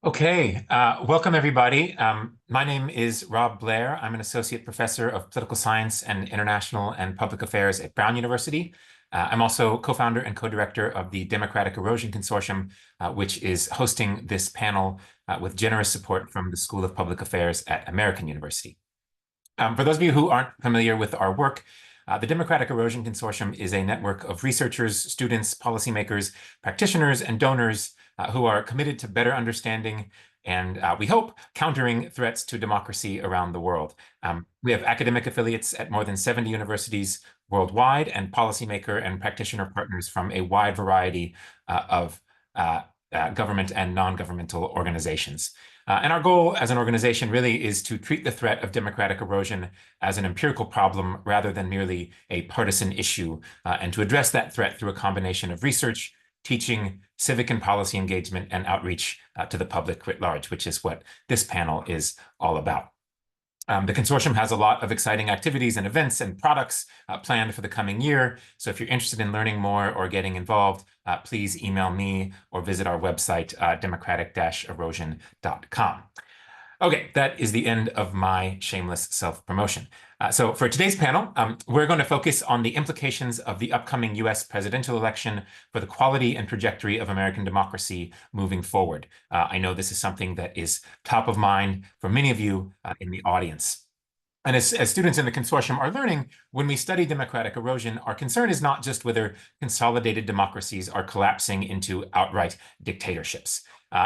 Okay, welcome everybody. My name is Rob Blair. I'm an associate professor of political science and international and public affairs at Brown University. I'm also co-founder and co-director of the Democratic Erosion Consortium, which is hosting this panel with generous support from the School of Public Affairs at American University. For those of you who aren't familiar with our work, the Democratic Erosion Consortium is a network of researchers, students, policymakers, practitioners, and donors who are committed to better understanding and, we hope, countering threats to democracy around the world. We have academic affiliates at more than 70 universities worldwide and policymaker and practitioner partners from a wide variety of government and non-governmental organizations. And our goal as an organization really is to treat the threat of democratic erosion as an empirical problem rather than merely a partisan issue, and to address that threat through a combination of research, teaching, civic and policy engagement, and outreach to the public writ large, which is what this panel is all about. The consortium has a lot of exciting activities and events and products planned for the coming year. So if you're interested in learning more or getting involved, please email me or visit our website, democratic-erosion.com. Okay, that is the end of my shameless self-promotion. So for today's panel, we're going to focus on the implications of the upcoming US presidential election for the quality and trajectory of American democracy moving forward. I know this is something that is top of mind for many of you in the audience. And as students in the consortium are learning, when we study democratic erosion, our concern is not just whether consolidated democracies are collapsing into outright dictatorships.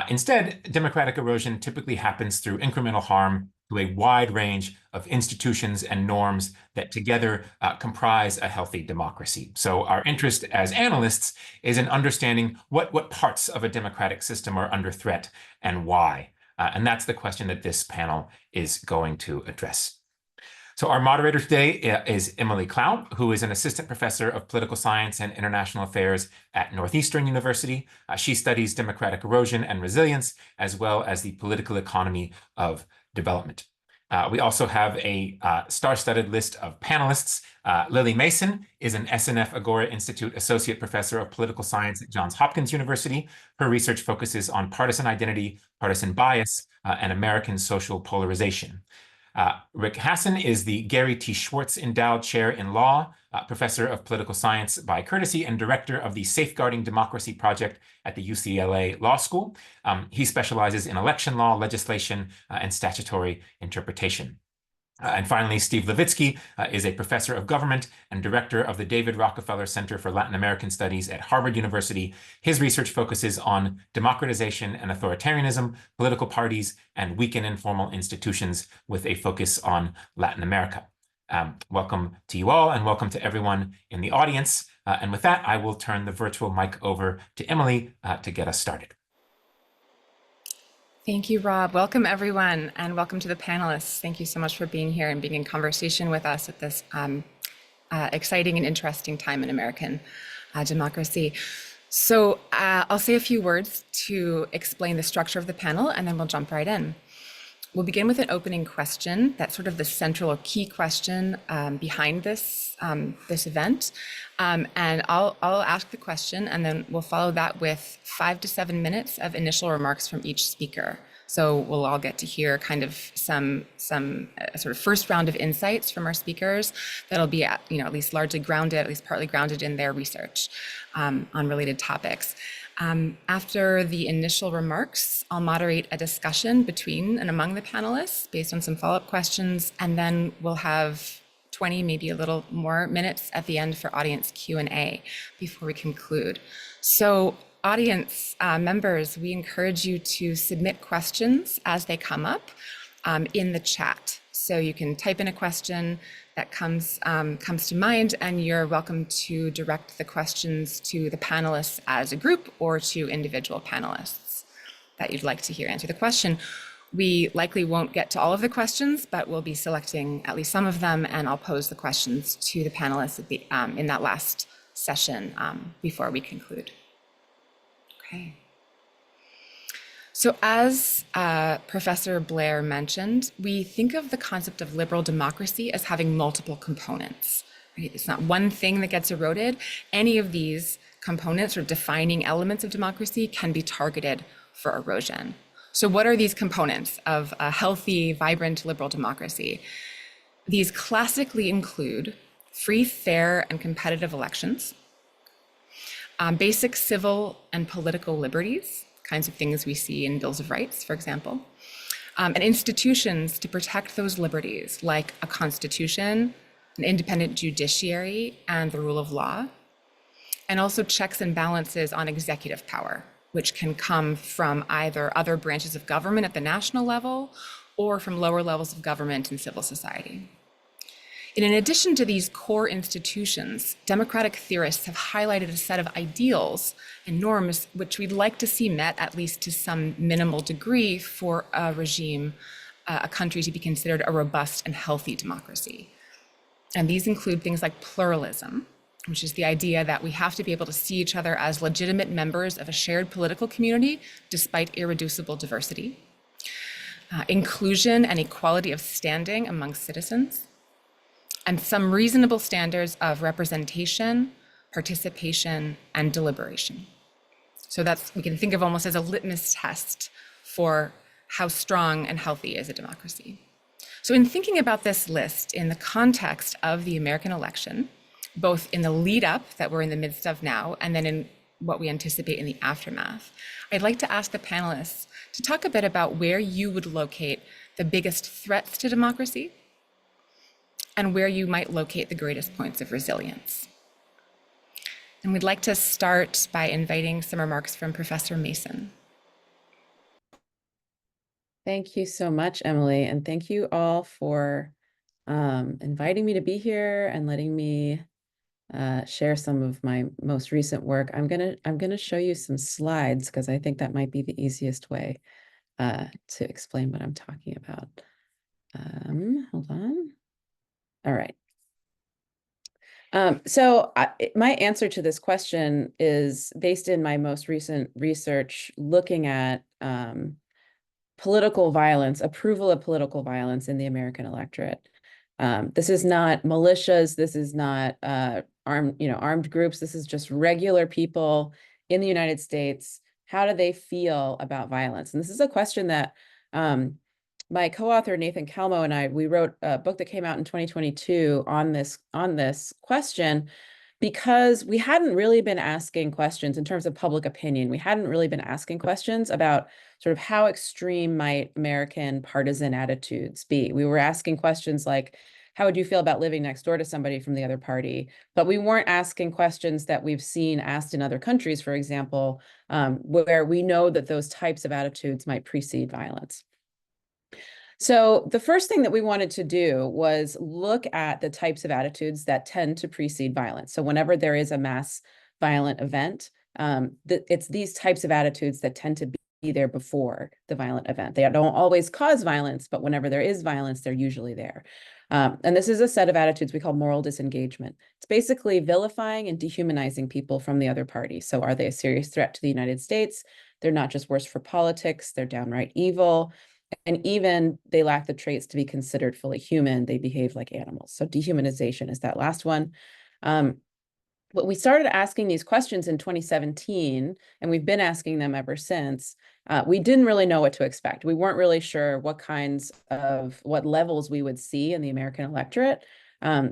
Instead, democratic erosion typically happens through incremental harm to a wide range of institutions and norms that together comprise a healthy democracy. So our interest as analysts is in understanding what parts of a democratic system are under threat and why. And that's the question that this panel is going to address. So our moderator today is Emily Clow, who is an assistant professor of political science and international affairs at Northeastern University. She studies democratic erosion and resilience, as well as the political economy of development. We also have a star-studded list of panelists. Lily Mason is an SNF Agora Institute Associate Professor of Political Science at Johns Hopkins University. Her research focuses on partisan identity, partisan bias, and American social polarization. Rick Hassan is the Gary T. Schwartz Endowed Chair in Law, Professor of Political Science by courtesy, and Director of the Safeguarding Democracy Project at the UCLA Law School. He specializes in election law, legislation, and statutory interpretation. And finally, Steve Levitsky is a professor of government and director of the David Rockefeller Center for Latin American Studies at Harvard University. His research focuses on democratization and authoritarianism, political parties, and weak and informal institutions with a focus on Latin America. Welcome to you all, and welcome to everyone in the audience. And with that, I will turn the virtual mic over to Emily to get us started. Thank you, Rob. Welcome, everyone, and welcome to the panelists. Thank you so much for being here and being in conversation with us at this exciting and interesting time in American democracy. So I'll say a few words to explain the structure of the panel, and then we'll jump right in. We'll begin with an opening question that's sort of the central or key question behind this event. And I'll ask the question, and then we'll follow that with 5 to 7 minutes of initial remarks from each speaker. So we'll all get to hear kind of some sort of first round of insights from our speakers that'll be at least largely grounded, at least partly grounded in their research on related topics. After the initial remarks, I'll moderate a discussion between and among the panelists based on some follow-up questions, and then we'll have 20, maybe a little more minutes at the end for audience Q&A before we conclude. So audience members, we encourage you to submit questions as they come up in the chat. So you can type in a question that comes to mind, and you're welcome to direct the questions to the panelists as a group or to individual panelists that you'd like to hear answer the question. We likely won't get to all of the questions, but we'll be selecting at least some of them, and I'll pose the questions to the panelists in that last session before we conclude. Okay. So as Professor Blair mentioned, we think of the concept of liberal democracy as having multiple components. Right? It's not one thing that gets eroded. Any of these components or defining elements of democracy can be targeted for erosion. So what are these components of a healthy, vibrant liberal democracy? These classically include free, fair, and competitive elections, basic civil and political liberties, kinds of things we see in bills of rights, for example, and institutions to protect those liberties, like a constitution, an independent judiciary, and the rule of law, and also checks and balances on executive power, which can come from either other branches of government at the national level or from lower levels of government and civil society. And in addition to these core institutions, democratic theorists have highlighted a set of ideals and norms which we'd like to see met, at least to some minimal degree, for a regime, a country to be considered a robust and healthy democracy. And these include things like pluralism, which is the idea that we have to be able to see each other as legitimate members of a shared political community despite irreducible diversity, inclusion and equality of standing among citizens, and some reasonable standards of representation, participation, and deliberation. So that's, we can think of almost as a litmus test for how strong and healthy is a democracy. So in thinking about this list in the context of the American election, both in the lead up that we're in the midst of now, and then in what we anticipate in the aftermath, I'd like to ask the panelists to talk a bit about where you would locate the biggest threats to democracy and where you might locate the greatest points of resilience. And we'd like to start by inviting some remarks from Professor Mason. Thank you so much, Emily, and thank you all for inviting me to be here and letting me share some of my most recent work. I'm gonna show you some slides because I think that might be the easiest way to explain what I'm talking about. Hold on. All right. So my answer to this question is based in my most recent research looking at political violence, approval of political violence in the American electorate. This is not militias. This is not armed groups. This is just regular people in the United States. How do they feel about violence? And this is a question that my co-author Nathan Kalmo and I, we wrote a book that came out in 2022 on this question, because we hadn't really been asking questions in terms of public opinion. We hadn't really been asking questions about sort of how extreme might American partisan attitudes be. We were asking questions like, how would you feel about living next door to somebody from the other party? But we weren't asking questions that we've seen asked in other countries, for example, where we know that those types of attitudes might precede violence. So the first thing that we wanted to do was look at the types of attitudes that tend to precede violence. So whenever there is a mass violent event, it's these types of attitudes that tend to be there before the violent event. They don't always cause violence, but whenever there is violence, they're usually there. And this is a set of attitudes we call moral disengagement. It's basically vilifying and dehumanizing people from the other party. So are they a serious threat to the United States? They're not just worse for politics, they're downright evil. And even they lack the traits to be considered fully human. They behave like animals. So dehumanization is that last one. But we started asking these questions in 2017, and we've been asking them ever since. We didn't really know what to expect. We weren't really sure what levels we would see in the American electorate.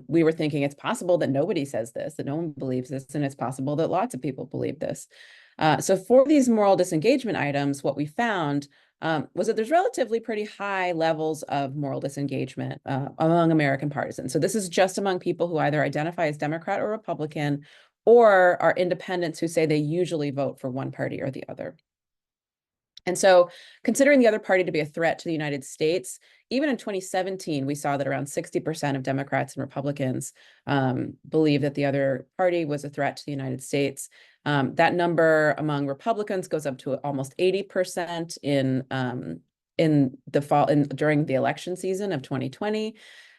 We were thinking it's possible that nobody says this, that no one believes this, and it's possible that lots of people believe this. So for these moral disengagement items, what we found was that there's relatively pretty high levels of moral disengagement among American partisans. So this is just among people who either identify as Democrat or Republican, or are independents who say they usually vote for one party or the other. And so considering the other party to be a threat to the United States, even in 2017, we saw that around 60% of Democrats and Republicans believe that the other party was a threat to the United States. That number among Republicans goes up to almost 80% during the election season of 2020,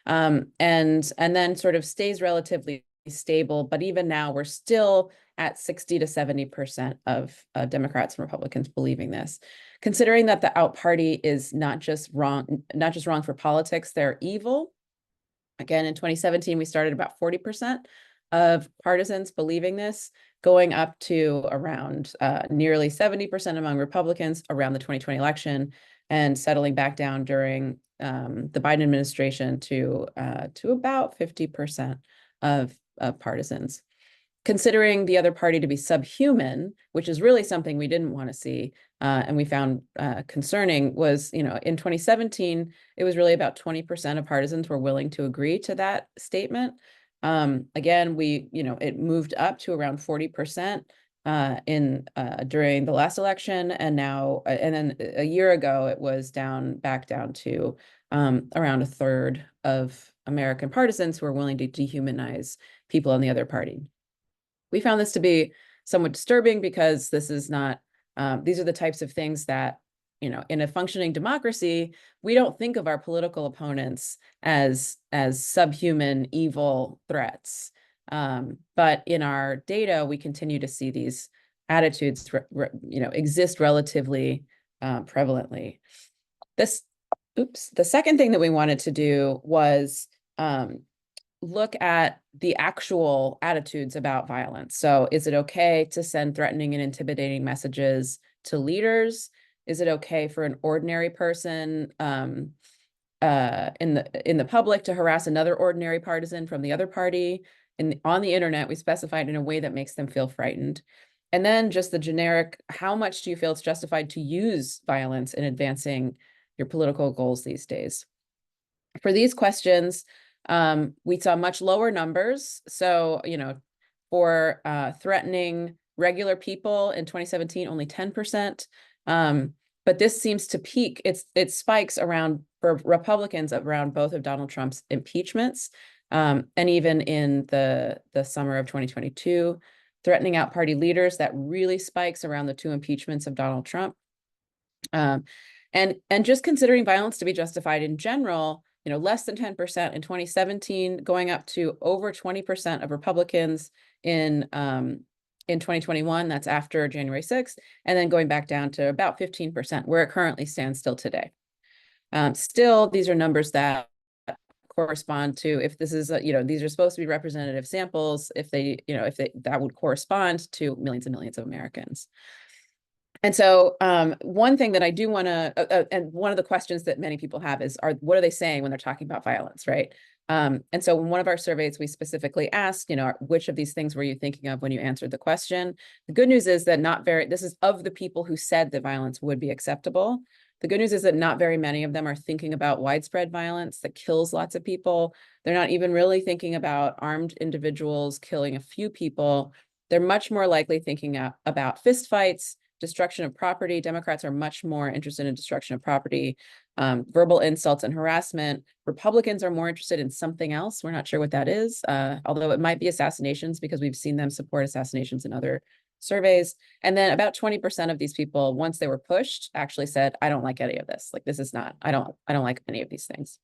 and then sort of stays relatively stable. But even now, we're still at 60 to 70% of Democrats and Republicans believing this. Considering that the out party is not just wrong for politics, they're evil. Again, in 2017, we started about 40% of partisans believing this. going up to around nearly 70% among Republicans around the 2020 election, and settling back down during the Biden administration to about 50% of partisans. Considering the other party to be subhuman, which is really something we didn't want to see, and we found concerning, was, in 2017, it was really about 20% of partisans were willing to agree to that statement. Again, it moved up to around 40% during the last election, and then a year ago, it was back down to around a third of American partisans who are willing to dehumanize people on the other party. We found this to be somewhat disturbing because this is not, these are the types of things that, in a functioning democracy, we don't think of our political opponents as subhuman, evil threats. But in our data, we continue to see these attitudes, exist relatively prevalently. The second thing that we wanted to do was look at the actual attitudes about violence. So is it okay to send threatening and intimidating messages to leaders? Is it okay for an ordinary person in the public to harass another ordinary partisan from the other party? On the internet, we specified in a way that makes them feel frightened. And then just the generic, how much do you feel it's justified to use violence in advancing your political goals these days? For these questions, we saw much lower numbers. So, for threatening regular people in 2017, only 10%. But this seems to peak. It spikes for Republicans around both of Donald Trump's impeachments, and even in the summer of 2022, threatening out party leaders, that really spikes around the 2 impeachments of Donald Trump. And just considering violence to be justified in general, less than 10% in 2017, going up to over 20% of Republicans in 2021, that's after January 6th, and then going back down to about 15%, where it currently stands still today. Still, these are numbers that correspond to, if this is, these are supposed to be representative samples, that would correspond to millions and millions of Americans. And so one thing that I do want to, and one of the questions that many people have is, what are they saying when they're talking about violence, right? And so in one of our surveys, we specifically asked, which of these things were you thinking of when you answered the question? The good news is that this is of the people who said that violence would be acceptable. The good news is that not very many of them are thinking about widespread violence that kills lots of people. They're not even really thinking about armed individuals killing a few people. They're much more likely thinking about fistfights, destruction of property. Democrats are much more interested in destruction of property, verbal insults and harassment. Republicans are more interested in something else. We're not sure what that is, although it might be assassinations, because we've seen them support assassinations in other surveys. And then about 20% of these people, once they were pushed, actually said, I don't like any of this. Like, this is not, I don't like any of these things.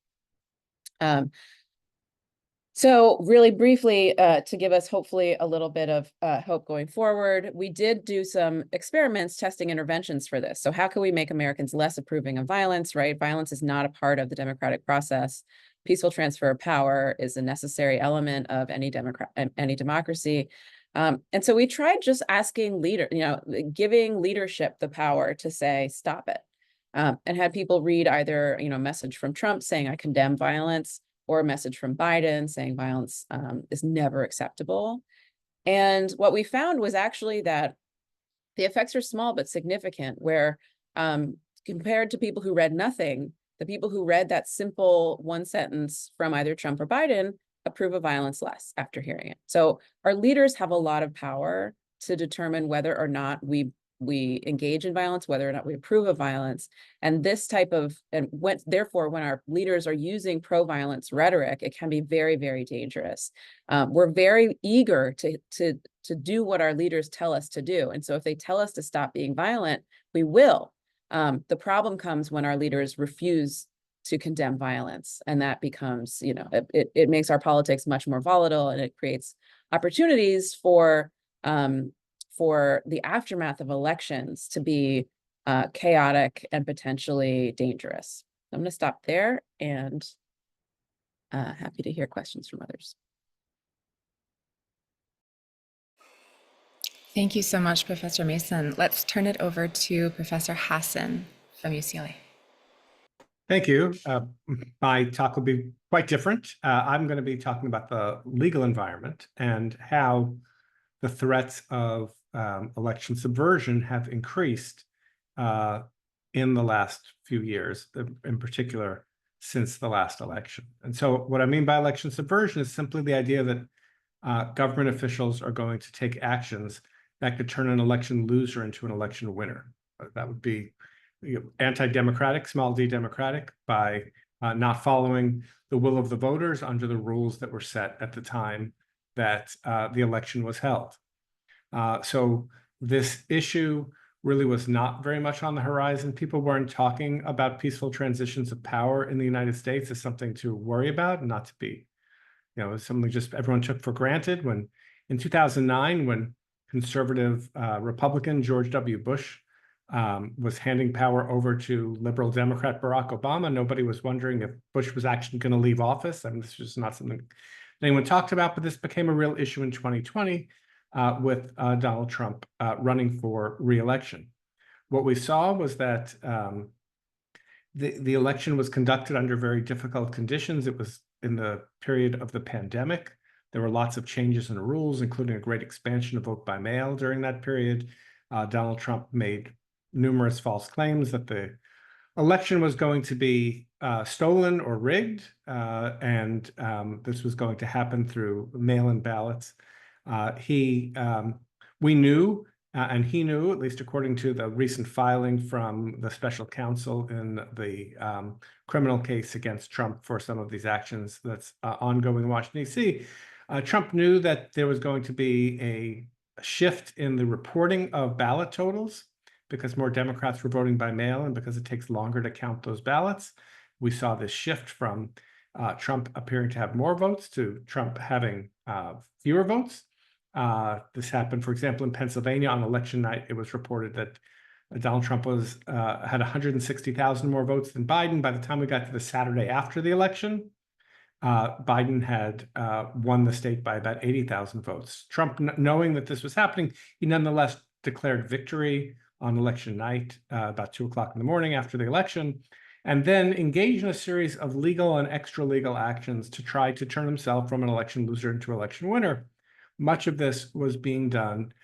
So really briefly, to give us hopefully a little bit of hope going forward, we did do some experiments testing interventions for this. So how can we make Americans less approving of violence, right? Violence is not a part of the democratic process. Peaceful transfer of power is a necessary element of any democracy. And so we tried just asking giving leadership the power to say, stop it. And had people read either, a message from Trump saying, I condemn violence, or a message from Biden saying violence is never acceptable. And what we found was actually that the effects are small but significant, where compared to people who read nothing, the people who read that simple one sentence from either Trump or Biden approve of violence less after hearing it. So our leaders have a lot of power to determine whether or not we engage in violence, whether or not we approve of violence. And therefore, when our leaders are using pro-violence rhetoric, it can be very, very dangerous. We're very eager to do what our leaders tell us to do. And so if they tell us to stop being violent, we will. The problem comes when our leaders refuse to condemn violence. And that becomes, it makes our politics much more volatile, and it creates opportunities for the aftermath of elections to be chaotic and potentially dangerous. I'm going to stop there, and happy to hear questions from others. Thank you so much, Professor Mason. Let's turn it over to Professor Hassan from UCLA. Thank you. My talk will be quite different. I'm going to be talking about the legal environment and how the threats of election subversion have increased in the last few years, in particular since the last election. And so what I mean by election subversion is simply the idea that government officials are going to take actions that could turn an election loser into an election winner. That would be anti-democratic, small d democratic, by not following the will of the voters under the rules that were set at the time that the election was held. So this issue really was not very much on the horizon. People weren't talking about peaceful transitions of power in the United States as something to worry about, and not to be, something just everyone took for granted. When in 2009, when conservative Republican George W. Bush was handing power over to liberal Democrat Barack Obama, nobody was wondering if Bush was actually going to leave office. I mean, this was not something anyone talked about, but this became a real issue in 2020 with Donald Trump running for re-election. What we saw was that the election was conducted under very difficult conditions. It was in the period of the pandemic. There were lots of changes in the rules, including a great expansion of vote by mail during that period. Donald Trump made numerous false claims that the election was going to be stolen or rigged, and this was going to happen through mail-in ballots. We knew, and he knew, at least according to the recent filing from the special counsel in the criminal case against Trump for some of these actions that's ongoing in Washington, D.C., Trump knew that there was going to be a shift in the reporting of ballot totals because more Democrats were voting by mail and because it takes longer to count those ballots. We saw this shift from Trump appearing to have more votes to Trump having fewer votes. This happened, for example, in Pennsylvania on election night. It was reported that Donald Trump had 160,000 more votes than Biden. By the time we got to the Saturday after the election, Biden had won the state by about 80,000 votes. Trump, knowing that this was happening, he nonetheless declared victory on election night, about 2 o'clock in the morning after the election, and then engaged in a series of legal and extra-legal actions to try to turn himself from an election loser into an election winner. Much of this was being done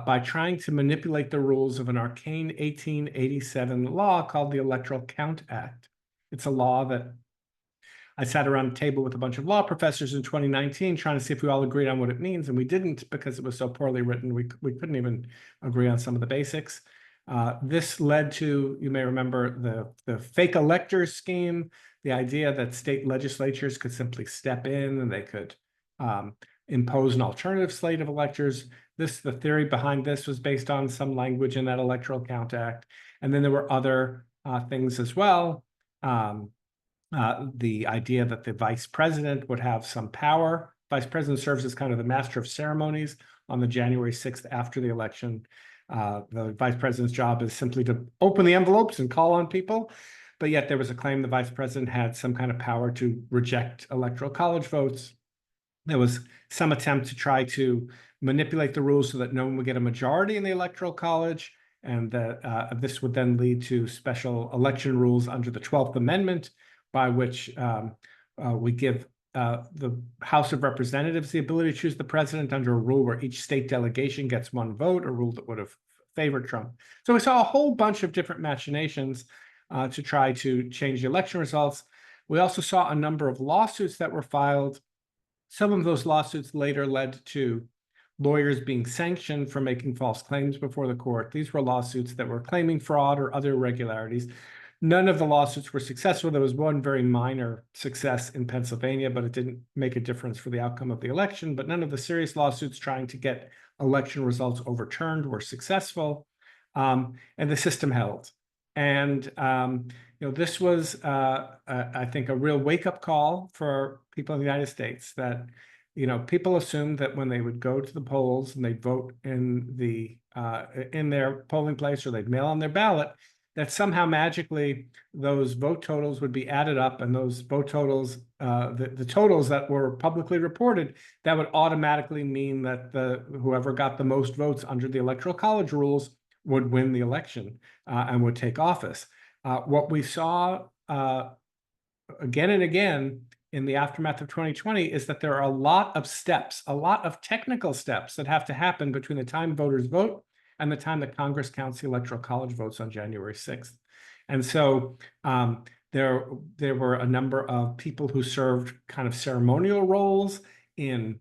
by trying to manipulate the rules of an arcane 1887 law called the Electoral Count Act. It's a law that I sat around a table with a bunch of law professors in 2019 trying to see if we all agreed on what it means, and we didn't because it was so poorly written. We couldn't even agree on some of the basics. This led to, you may remember, the fake electors scheme, the idea that state legislatures could simply step in and they could impose an alternative slate of electors. The theory behind this was based on some language in that Electoral Count Act. And then there were other things as well. The idea that the vice president would have some power. Vice president serves as kind of the master of ceremonies on the January 6th after the election. The vice president's job is simply to open the envelopes and call on people. But yet there was a claim the vice president had some kind of power to reject electoral college votes. There was some attempt to try to manipulate the rules so that no one would get a majority in the electoral college, and that this would then lead to special election rules under the 12th Amendment, by which we give the House of Representatives the ability to choose the president under a rule where each state delegation gets one vote, a rule that would have favored Trump. So we saw a whole bunch of different machinations to try to change the election results. We also saw a number of lawsuits that were filed. Some of those lawsuits later led to lawyers being sanctioned for making false claims before the court. These were lawsuits that were claiming fraud or other irregularities. None of the lawsuits were successful. There was one very minor success in Pennsylvania, but it didn't make a difference for the outcome of the election. But none of the serious lawsuits trying to get election results overturned were successful, and the system held. And this was, I think, a real wake-up call for people in the United States that, people assumed that when they would go to the polls and they'd vote in their polling place or they'd mail on their ballot, that somehow magically those vote totals would be added up, and those vote totals, the totals that were publicly reported, that would automatically mean that whoever got the most votes under the Electoral College rules would win the election and would take office. What we saw again and again in the aftermath of 2020 is that there are a lot of steps, a lot of technical steps that have to happen between the time voters vote and the time that Congress counts the Electoral College votes on January 6th. And so there were a number of people who served kind of ceremonial roles in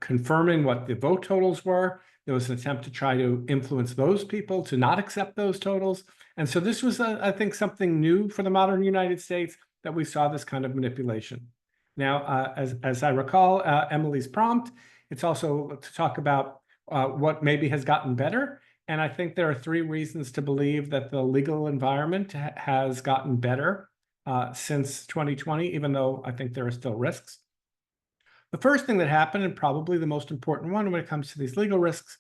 confirming what the vote totals were. There was an attempt to try to influence those people to not accept those totals. And so this was, I think, something new for the modern United States, that we saw this kind of manipulation. Now, as I recall, Emily's prompt, it's also to talk about what maybe has gotten better. And I think there are 3 reasons to believe that the legal environment has gotten better since 2020, even though I think there are still risks. The first thing that happened, and probably the most important one when it comes to these legal risks,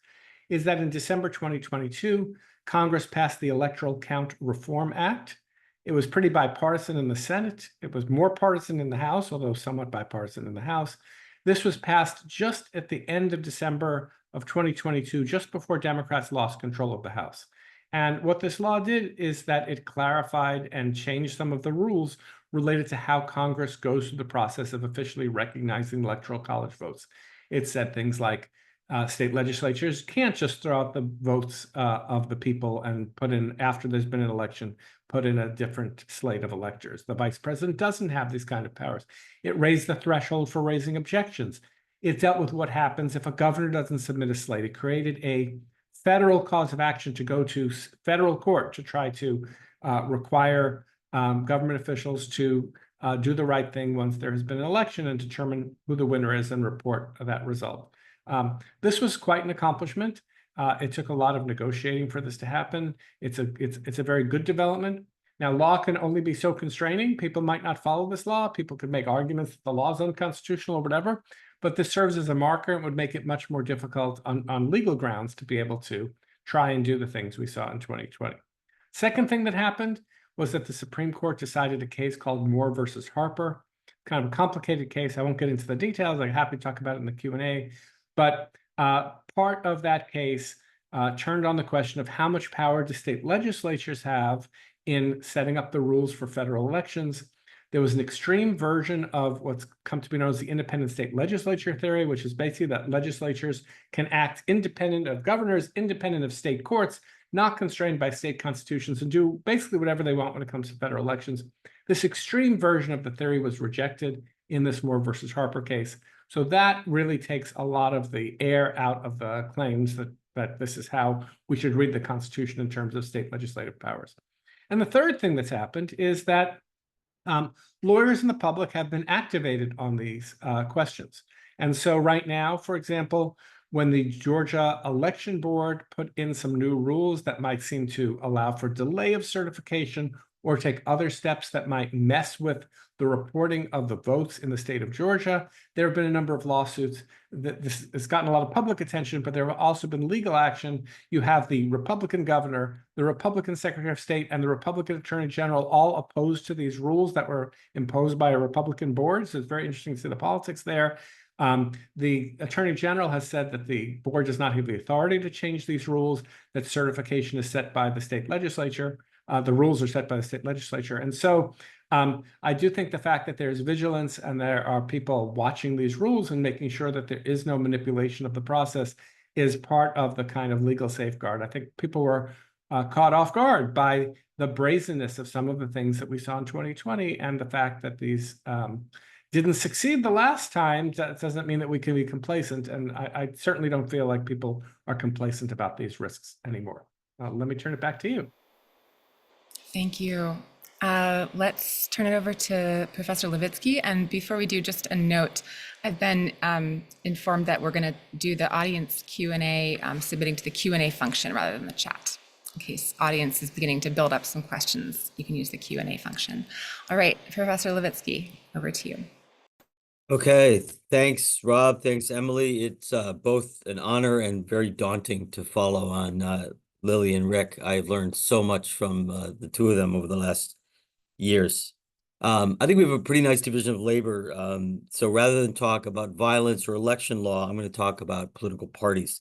is that in December 2022, Congress passed the Electoral Count Reform Act. It was pretty bipartisan in the Senate. It was more partisan in the House, although somewhat bipartisan in the House. This was passed just at the end of December of 2022, just before Democrats lost control of the House. And what this law did is that it clarified and changed some of the rules related to how Congress goes through the process of officially recognizing electoral college votes. It said things like state legislatures can't just throw out the votes of the people and put in, after there's been an election, put in a different slate of electors. The vice president doesn't have these kind of powers. It raised the threshold for raising objections. It dealt with what happens if a governor doesn't submit a slate. It created a federal cause of action to go to federal court to try to require government officials to do the right thing once there has been an election and determine who the winner is and report that result. This was quite an accomplishment. It took a lot of negotiating for this to happen. It's a very good development. Now, law can only be so constraining. People might not follow this law. People could make arguments that the law is unconstitutional or whatever, but this serves as a marker and would make it much more difficult on legal grounds to be able to try and do the things we saw in 2020. Second thing that happened was that the Supreme Court decided a case called Moore versus Harper. Kind of a complicated case. I won't get into the details. I'm happy to talk about it in the Q&A. But part of that case turned on the question of how much power do state legislatures have in setting up the rules for federal elections. There was an extreme version of what's come to be known as the independent state legislature theory, which is basically that legislatures can act independent of governors, independent of state courts, not constrained by state constitutions, and do basically whatever they want when it comes to federal elections. This extreme version of the theory was rejected in this Moore versus Harper case. So that really takes a lot of the air out of the claims that this is how we should read the Constitution in terms of state legislative powers. And the third thing that's happened is that lawyers and the public have been activated on these questions. And so right now, for example, when the Georgia Election Board put in some new rules that might seem to allow for delay of certification or take other steps that might mess with the reporting of the votes in the state of Georgia, there have been a number of lawsuits. This has gotten a lot of public attention, but there have also been legal action. You have the Republican governor, the Republican Secretary of State, and the Republican Attorney General all opposed to these rules that were imposed by a Republican board. So it's very interesting to see the politics there. The Attorney General has said that the board does not have the authority to change these rules, that certification is set by the state legislature. The rules are set by the state legislature. And so I do think the fact that there's vigilance and there are people watching these rules and making sure that there is no manipulation of the process is part of the kind of legal safeguard. I think people were caught off guard by the brazenness of some of the things that we saw in 2020, and the fact that these didn't succeed the last time. That doesn't mean that we can be complacent. And I certainly don't feel like people are complacent about these risks anymore. Let me turn it back to you. Thank you. Let's turn it over to Professor Levitsky. And before we do, just a note, I've been informed that we're going to do the audience Q&A, submitting to the Q&A function rather than the chat. In case audience is beginning to build up some questions, you can use the Q&A function. All right, Professor Levitsky, over to you. Okay, thanks, Rob. Thanks, Emily. It's both an honor and very daunting to follow on Lily and Rick. I've learned so much from the two of them over the last years. I think we have a pretty nice division of labor. So rather than talk about violence or election law, I'm going to talk about political parties.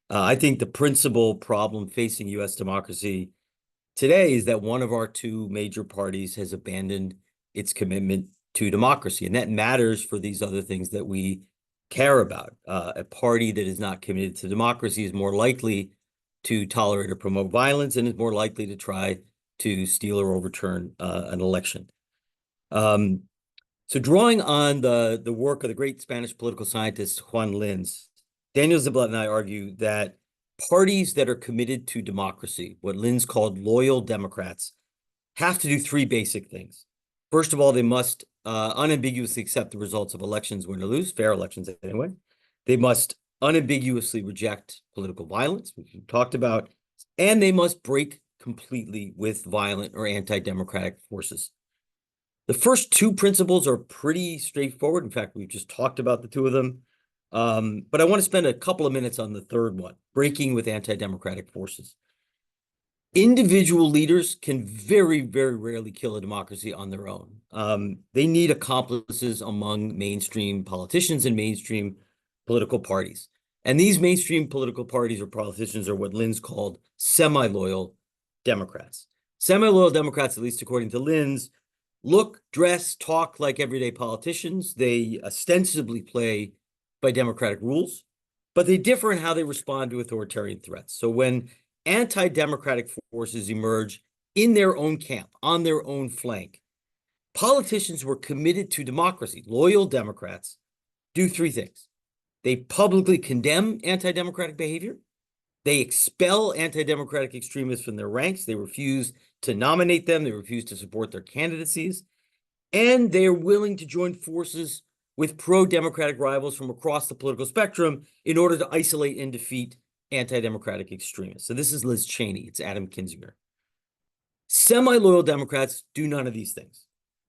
I think the principal problem facing U.S. democracy today is that one of our two major parties has abandoned its commitment to democracy. And that matters for these other things that we care about. A party that is not committed to democracy is more likely to tolerate or promote violence and is more likely to try to steal or overturn an election. So drawing on the work of the great Spanish political scientist Juan Linz, Daniel Ziblatt and I argue that parties that are committed to democracy, what Linz called loyal Democrats, have to do three basic things. First of all, they must unambiguously accept the results of elections, win or lose, fair elections anyway. They must unambiguously reject political violence, which we've talked about, and they must break completely with violent or anti-democratic forces. The first two principles are pretty straightforward. In fact, we've just talked about the two of them. But I want to spend a couple of minutes on the third one, breaking with anti-democratic forces. Individual leaders can very, very rarely kill a democracy on their own. They need accomplices among mainstream politicians and mainstream political parties. And these mainstream political parties or politicians are what Linz called semi-loyal Democrats. Semi-loyal Democrats, at least according to Linz, look, dress, talk like everyday politicians. They ostensibly play by democratic rules, but they differ in how they respond to authoritarian threats. So when anti-democratic forces emerge in their own camp, on their own flank, politicians who are committed to democracy, loyal Democrats, do three things. They publicly condemn anti-democratic behavior. They expel anti-democratic extremists from their ranks. They refuse to nominate them. They refuse to support their candidacies. And they are willing to join forces with pro-democratic rivals from across the political spectrum in order to isolate and defeat anti-democratic extremists. So this is Liz Cheney. It's Adam Kinzinger. Semi-loyal Democrats do none of these things.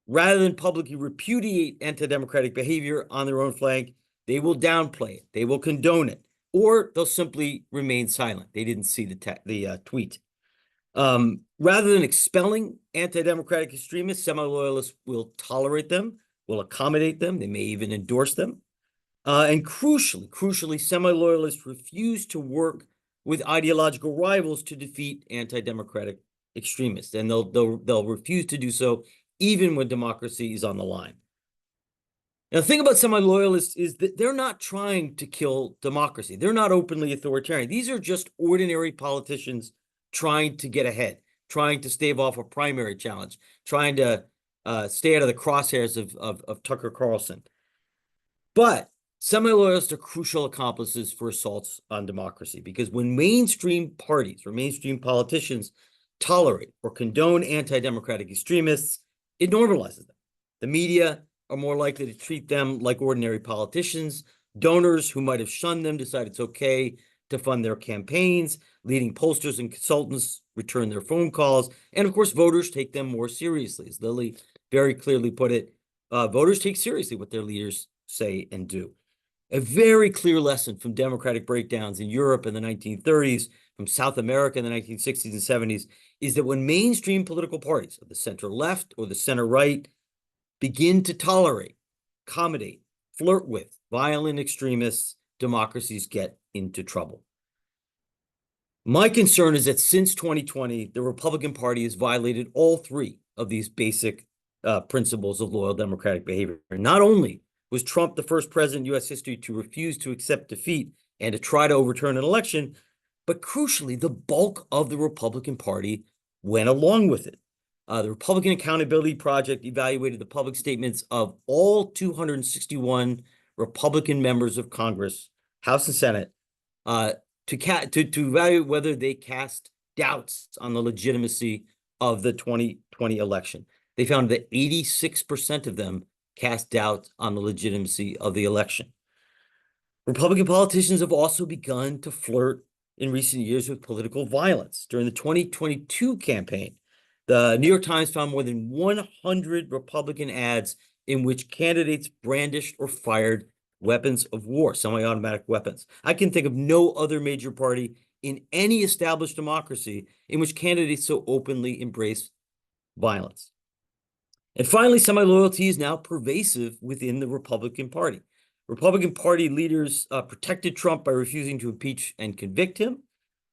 Rather than publicly repudiate anti-democratic behavior on their own flank, they will downplay it. They will condone it. Or they'll simply remain silent. They didn't see the tweet. Rather than expelling anti-democratic extremists, semi-loyalists will tolerate them, will accommodate them. They may even endorse them. And crucially, semi-loyalists refuse to work with ideological rivals to defeat anti-democratic extremists. And they'll refuse to do so even when democracy is on the line. Now, the thing about semi-loyalists is that they're not trying to kill democracy. They're not openly authoritarian. These are just ordinary politicians trying to get ahead, trying to stave off a primary challenge, trying to stay out of the crosshairs of Tucker Carlson. But semi-loyalists are crucial accomplices for assaults on democracy, because when mainstream parties or mainstream politicians tolerate or condone anti-democratic extremists, it normalizes them. The media are more likely to treat them like ordinary politicians. Donors who might have shunned them decide it's okay to fund their campaigns. Leading pollsters and consultants return their phone calls. And of course, voters take them more seriously. As Lily very clearly put it, voters take seriously what their leaders say and do. A very clear lesson from democratic breakdowns in Europe in the 1930s, from South America in the 1960s and 70s, is that when mainstream political parties of the center left or the center right begin to tolerate, accommodate, flirt with violent extremists, democracies get into trouble. My concern is that since 2020, the Republican Party has violated all three of these basic principles of loyal democratic behavior. Not only was Trump the first president in U.S. history to refuse to accept defeat and to try to overturn an election, but crucially, the bulk of the Republican Party went along with it. The Republican Accountability Project evaluated the public statements of all 261 Republican members of Congress, House and Senate, to evaluate whether they cast doubts on the legitimacy of the 2020 election. They found that 86% of them cast doubt on the legitimacy of the election. Republican politicians have also begun to flirt in recent years with political violence. During the 2022 campaign, the New York Times found more than 100 Republican ads in which candidates brandished or fired weapons of war, semi-automatic weapons. I can think of no other major party in any established democracy in which candidates so openly embrace violence. And finally, semi-loyalty is now pervasive within the Republican Party. Republican Party leaders protected Trump by refusing to impeach and convict him,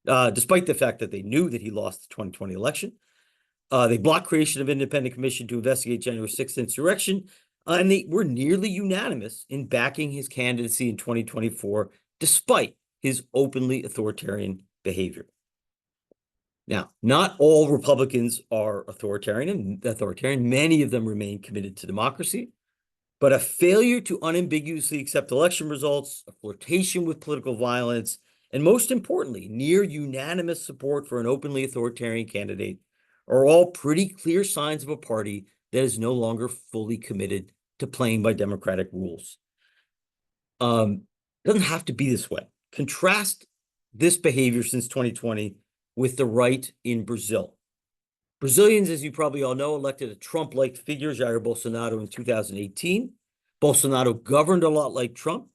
despite the fact that they knew that he lost the 2020 election. They blocked creation of an independent commission to investigate January 6th insurrection, and they were nearly unanimous in backing his candidacy in 2024, despite his openly authoritarian behavior. Now, not all Republicans are authoritarian. Many of them remain committed to democracy. But a failure to unambiguously accept election results, a flirtation with political violence, and most importantly, near unanimous support for an openly authoritarian candidate are all pretty clear signs of a party that is no longer fully committed to playing by democratic rules. It doesn't have to be this way. Contrast this behavior since 2020 with the right in Brazil. Brazilians, as you probably all know, elected a Trump-like figure, Jair Bolsonaro, in 2018. Bolsonaro governed a lot like Trump.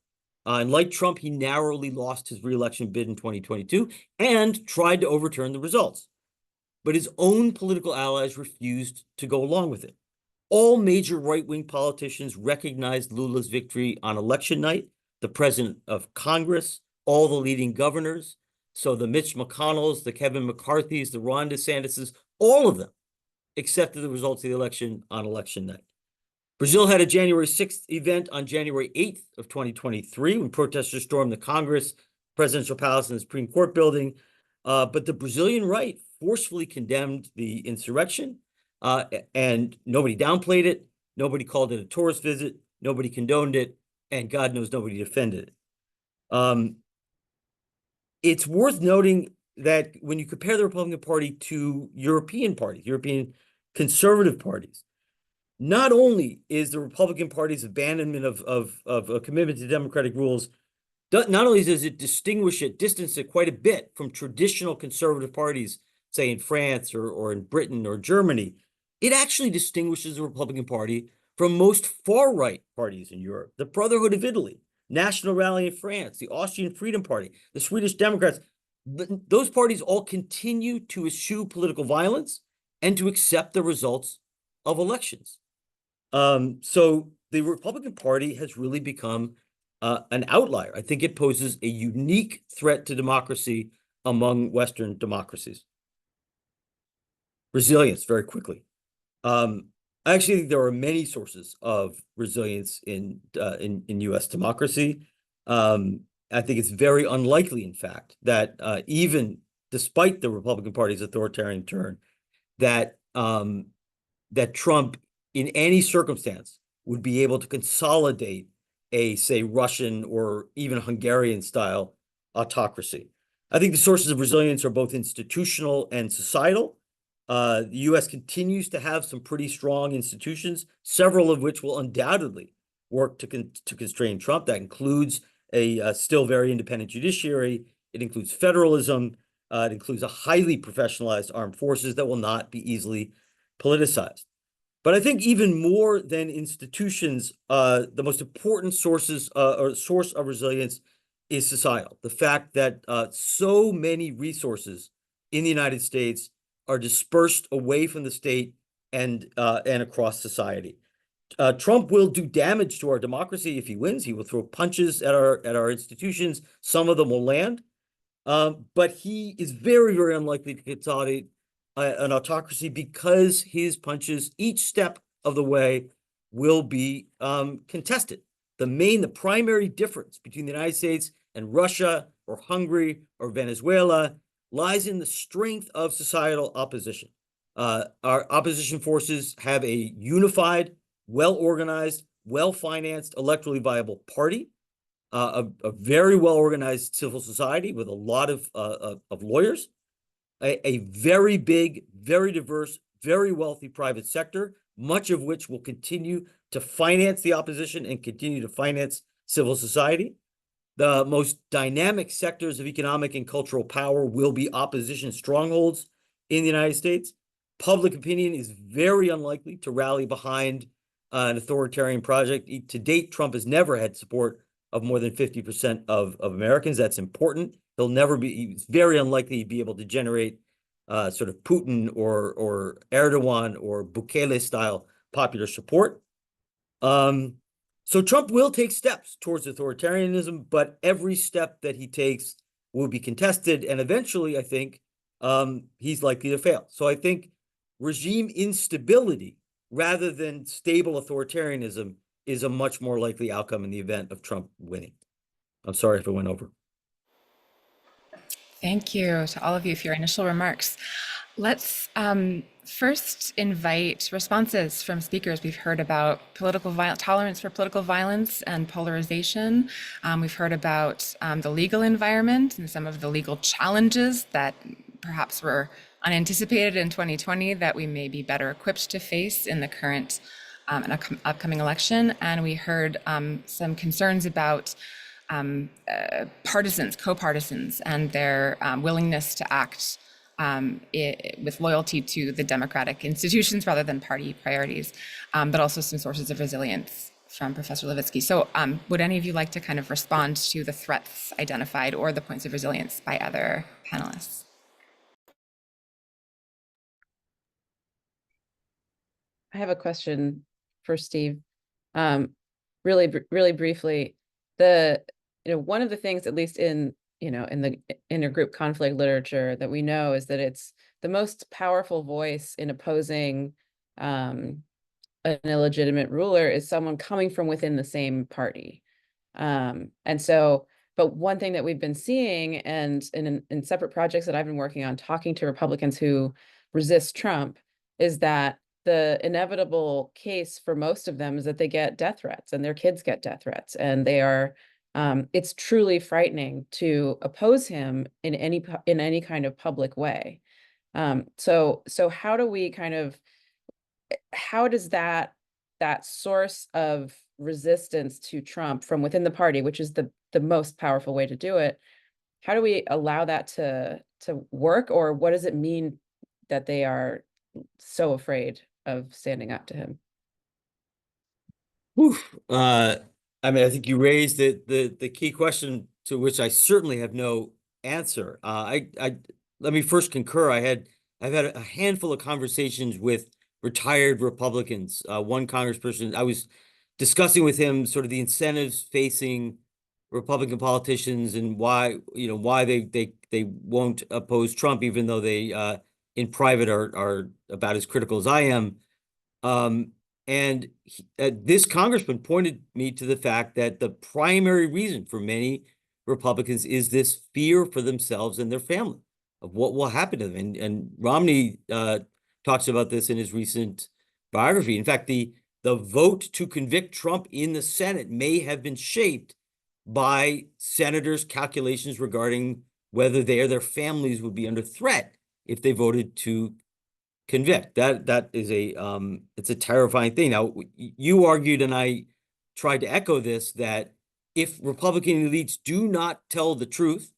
And like Trump, he narrowly lost his re-election bid in 2022 and tried to overturn the results. But his own political allies refused to go along with it. All major right-wing politicians recognized Lula's victory on election night, the president of Congress, all the leading governors. So the Mitch McConnells, the Kevin McCarthys, the Ron DeSantis's, all of them accepted the results of the election on election night. Brazil had a January 6th event on January 8th of 2023 when protesters stormed the Congress, presidential palace, and the Supreme Court building. But the Brazilian right forcefully condemned the insurrection, and nobody downplayed it. Nobody called it a tourist visit. Nobody condoned it. And God knows nobody defended it. It's worth noting that when you compare the Republican Party to European parties, European conservative parties, not only is the Republican Party's abandonment of a commitment to democratic rules, not only does it distance it quite a bit from traditional conservative parties, say in France or in Britain or Germany, it actually distinguishes the Republican Party from most far-right parties in Europe, the Brotherhood of Italy, National Rally in France, the Austrian Freedom Party, the Swedish Democrats. Those parties all continue to eschew political violence and to accept the results of elections. So the Republican Party has really become an outlier. I think it poses a unique threat to democracy among Western democracies. Resilience, very quickly. I actually think there are many sources of resilience in U.S. democracy. I think it's very unlikely, in fact, that even despite the Republican Party's authoritarian turn, that that Trump, in any circumstance, would be able to consolidate a, say, Russian or even Hungarian-style autocracy. I think the sources of resilience are both institutional and societal. The U.S. continues to have some pretty strong institutions, several of which will undoubtedly work to constrain Trump. That includes a still very independent judiciary. It includes federalism. It includes a highly professionalized armed forces that will not be easily politicized. But I think even more than institutions, the most important source of resilience is societal. The fact that so many resources in the United States are dispersed away from the state and across society. Trump will do damage to our democracy if he wins. He will throw punches at our institutions. Some of them will land, but he is very, very unlikely to consolidate an autocracy because his punches each step of the way will be contested. The primary difference between the United States and Russia or Hungary or Venezuela lies in the strength of societal opposition. Our opposition forces have a unified, well-organized, well-financed, electorally viable party, a very well-organized civil society with a lot of lawyers, a very big, very diverse, very wealthy private sector, much of which will continue to finance the opposition and continue to finance civil society. The most dynamic sectors of economic and cultural power will be opposition strongholds in the United States. Public opinion is very unlikely to rally behind an authoritarian project. To date, Trump has never had support of more than 50% of Americans. That's important He'll never be. It's very unlikely he'd be able to generate sort of Putin or Erdogan or Bukele style popular support. So Trump will take steps towards authoritarianism, but every step that he takes will be contested, and eventually, I think, he's likely to fail. So I think regime instability rather than stable authoritarianism is a much more likely outcome in the event of Trump winning. I'm sorry if I went over. Thank you to all of you for your initial remarks. Let's first invite responses from speakers. We've heard about tolerance for political violence and polarization. We've heard about the legal environment and some of the legal challenges that perhaps were unanticipated in 2020 that we may be better equipped to face in the current and upcoming election. And we heard some concerns about co-partisans, and their willingness to act with loyalty to the democratic institutions rather than party priorities, but also some sources of resilience from Professor Levitsky. So would any of you like to kind of respond to the threats identified or the points of resilience by other panelists? I have a question for Steve. Really briefly, one of the things, at least in the intergroup conflict literature, that we know is that it's the most powerful voice in opposing an illegitimate ruler is someone coming from within the same party. But one thing that we've been seeing, and in separate projects that I've been working on, talking to Republicans who resist Trump, is that the inevitable case for most of them is that they get death threats, and their kids get death threats, and they are. It's truly frightening to oppose him in any kind of public way. So how do we how does that source of resistance to Trump from within the party, which is the most powerful way to do it, how do we allow that to work, or what does it mean that they are so afraid of standing up to him? I mean, I think you raised the key question to which I certainly have no answer. Let me first concur. I've had a handful of conversations with retired Republicans. One congressperson, I was discussing with him sort of the incentives facing Republican politicians and why they won't oppose Trump, even though they in private are about as critical as I am. And this congressman pointed me to the fact that the primary reason for many Republicans is this fear for themselves and their family of what will happen to them. And Romney talks about this in his recent biography. In fact, the vote to convict Trump in the Senate may have been shaped by senators' calculations regarding whether they or their families would be under threat if they voted to convict. That is it's a terrifying thing. Now, you argued, and I tried to echo this, that if Republican elites do not tell the truth,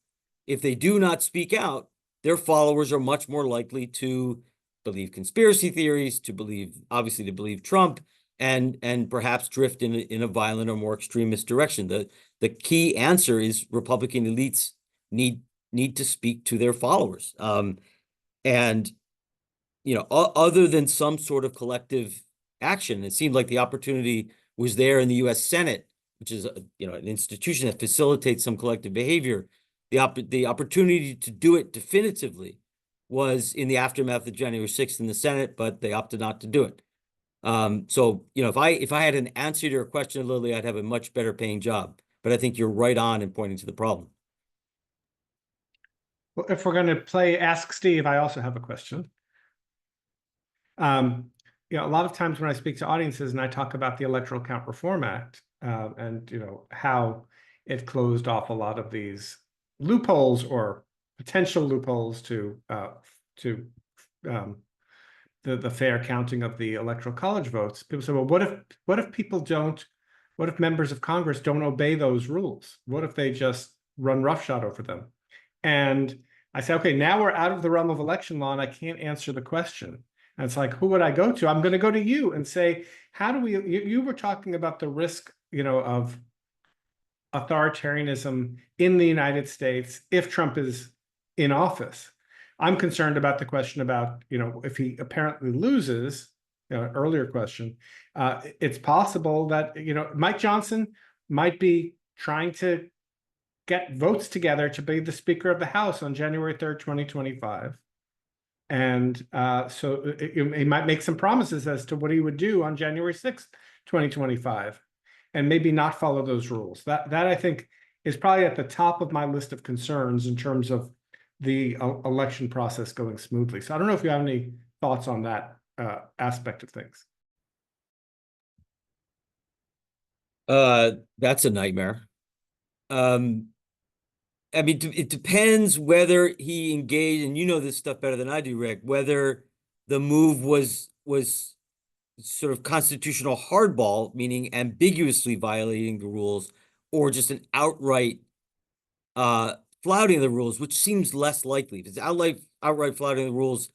if they do not speak out, their followers are much more likely to believe conspiracy theories, to believe Trump, and perhaps drift in a violent or more extremist direction. The key answer is Republican elites need to speak to their followers. And other than some sort of collective action, it seemed like the opportunity was there in the U.S. Senate, which is an institution that facilitates some collective behavior. The opportunity to do it definitively was in the aftermath of January 6th in the Senate, but they opted not to do it. So if I had an answer to your question, Lily, I'd have a much better paying job. But I think you're right on in pointing to the problem. Well, if we're going to play Ask Steve, I also have a question. A lot of times when I speak to audiences and I talk about the Electoral Count Reform Act, and how it closed off a lot of these loopholes or potential loopholes to the fair counting of the Electoral College votes, people say, well, what if members of Congress don't obey those rules? What if they just run roughshod over them? And I say, okay, now we're out of the realm of election law and I can't answer the question. And it's like, who would I go to? I'm going to go to you and say, how do we, you were talking about the risk, of authoritarianism in the United States if Trump is in office. I'm concerned about the question about, if he apparently loses, earlier question, it's possible that, Mike Johnson might be trying to get votes together to be the Speaker of the House on January 3rd, 2025. And so he might make some promises as to what he would do on January 6th, 2025, and maybe not follow those rules. That I think is probably at the top of my list of concerns in terms of the election process going smoothly. So I don't know if you have any thoughts on that aspect of things. That's a nightmare. I mean, it depends whether he engaged, and you know this stuff better than I do, Rick, whether the move was sort of constitutional hardball, meaning ambiguously violating the rules, or just an outright flouting of the rules, which seems less likely. If it's outright flouting the rules,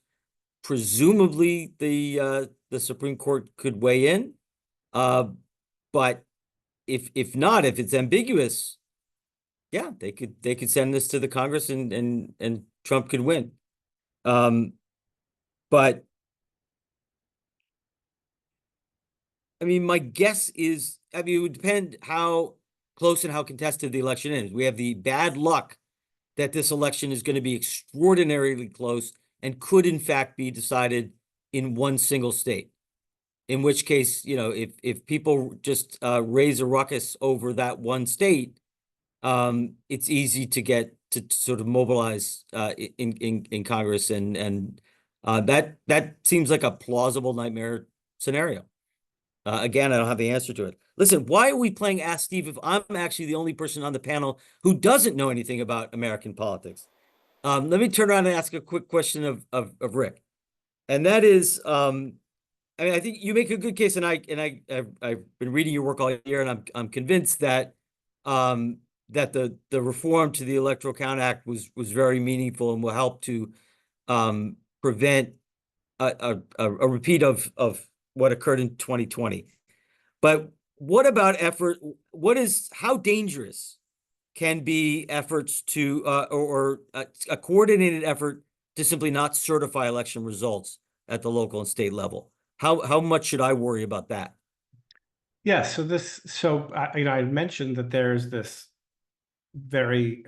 presumably the Supreme Court could weigh in. But if not, if it's ambiguous, yeah, they could send this to the Congress and Trump could win. But I mean, my guess is, it would depend how close and how contested the election is. We have the bad luck that this election is going to be extraordinarily close and could in fact be decided in one single state. In which case, if people just raise a ruckus over that one state, it's easy to get to sort of mobilize in Congress, and that seems like a plausible nightmare scenario. Again, I don't have the answer to it. Listen, why are we playing Ask Steve if I'm actually the only person on the panel who doesn't know anything about American politics? Let me turn around and ask a quick question of Rick, and that is, I think you make a good case, and I've been reading your work all year, and I'm convinced that that the reform to the Electoral Count Act was very meaningful and will help to prevent a repeat of what occurred in 2020. But what about how dangerous can be efforts to or a coordinated effort to simply not certify election results at the local and state level? How much should I worry about that? Yeah, so I mentioned that there's this very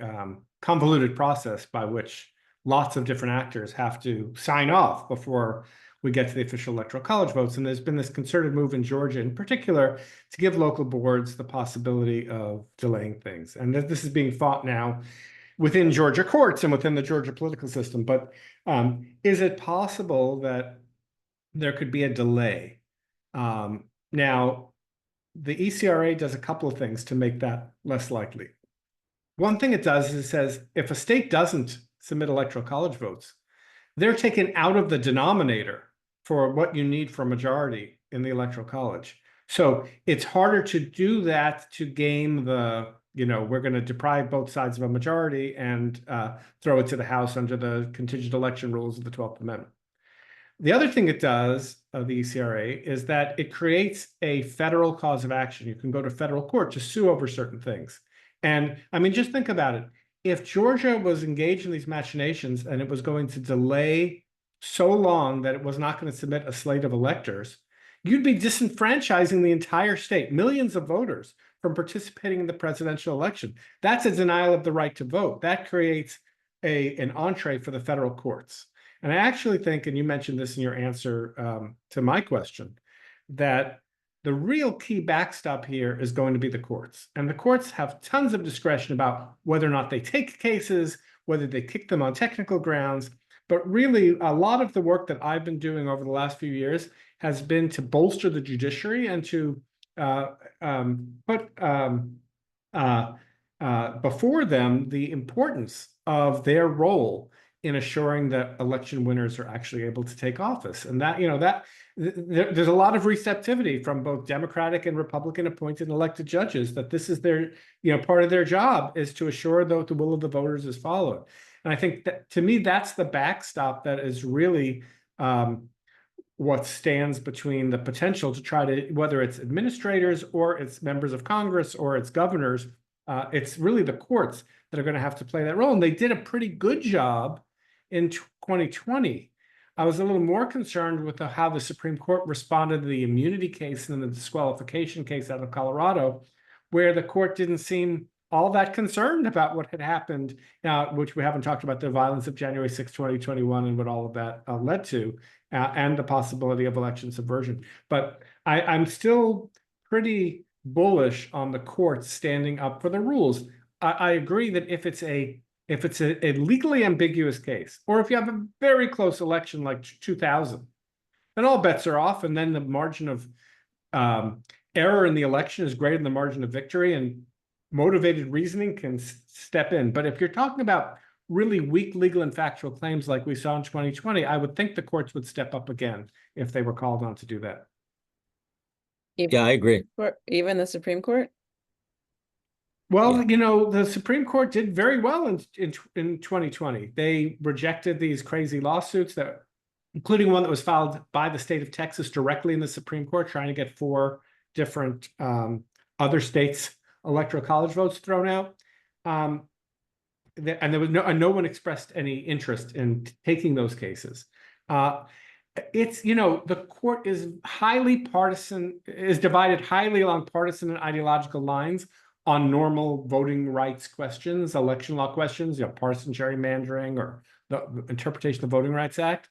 convoluted process by which lots of different actors have to sign off before we get to the official electoral college votes. And there's been this concerted move in Georgia in particular to give local boards the possibility of delaying things. And this is being fought now within Georgia courts and within the Georgia political system. But is it possible that there could be a delay? Now, the ECRA does a couple of things to make that less likely. One thing it does is it says if a state doesn't submit electoral college votes, they're taken out of the denominator for what you need for a majority in the electoral college. So it's harder to do that, to game the, we're going to deprive both sides of a majority and throw it to the House under the contingent election rules of the 12th Amendment. The other thing it does, the ECRA, is that it creates a federal cause of action. You can go to federal court to sue over certain things. And I mean, just think about it. If Georgia was engaged in these machinations and it was going to delay so long that it was not going to submit a slate of electors, you'd be disenfranchising the entire state, millions of voters, from participating in the presidential election. That's a denial of the right to vote. That creates an entree for the federal courts. And I actually think, and you mentioned this in your answer to my question, that the real key backstop here is going to be the courts. And the courts have tons of discretion about whether or not they take cases, whether they kick them on technical grounds. But really, a lot of the work that I've been doing over the last few years has been to bolster the judiciary and to put before them the importance of their role in assuring that election winners are actually able to take office. And that, there's a lot of receptivity from both Democratic and Republican appointed and elected judges that this is their, part of their job is to assure that the will of the voters is followed. And I think that, to me, that's the backstop that is really what stands between the potential to try to, whether it's administrators or it's members of Congress or it's governors, It's really the courts that are going to have to play that role. And they did a pretty good job in 2020. I was a little more concerned with how the Supreme Court responded to the immunity case and the disqualification case out of Colorado, where the court didn't seem all that concerned about what had happened, which we haven't talked about, the violence of January 6, 2021 and what all of that led to, and the possibility of election subversion. But I'm still pretty bullish on the courts standing up for the rules. I agree that if it's a legally ambiguous case, or if you have a very close election like 2000, then all bets are off, and then the margin of error in the election is greater than the margin of victory, and motivated reasoning can step in. But if you're talking about really weak legal and factual claims like we saw in 2020, I would think the courts would step up again if they were called on to do that. Yeah, I agree. Even the Supreme Court? Well, Yeah. The Supreme Court did very well in 2020. They rejected these crazy lawsuits, including one that was filed by the state of Texas directly in the Supreme Court, trying to get 4 different other states' electoral college votes thrown out. And there was no one expressed any interest in taking those cases. It's, the court is highly partisan, is divided highly along partisan and ideological lines on normal voting rights questions, election law questions, partisan gerrymandering or the interpretation of the Voting Rights Act.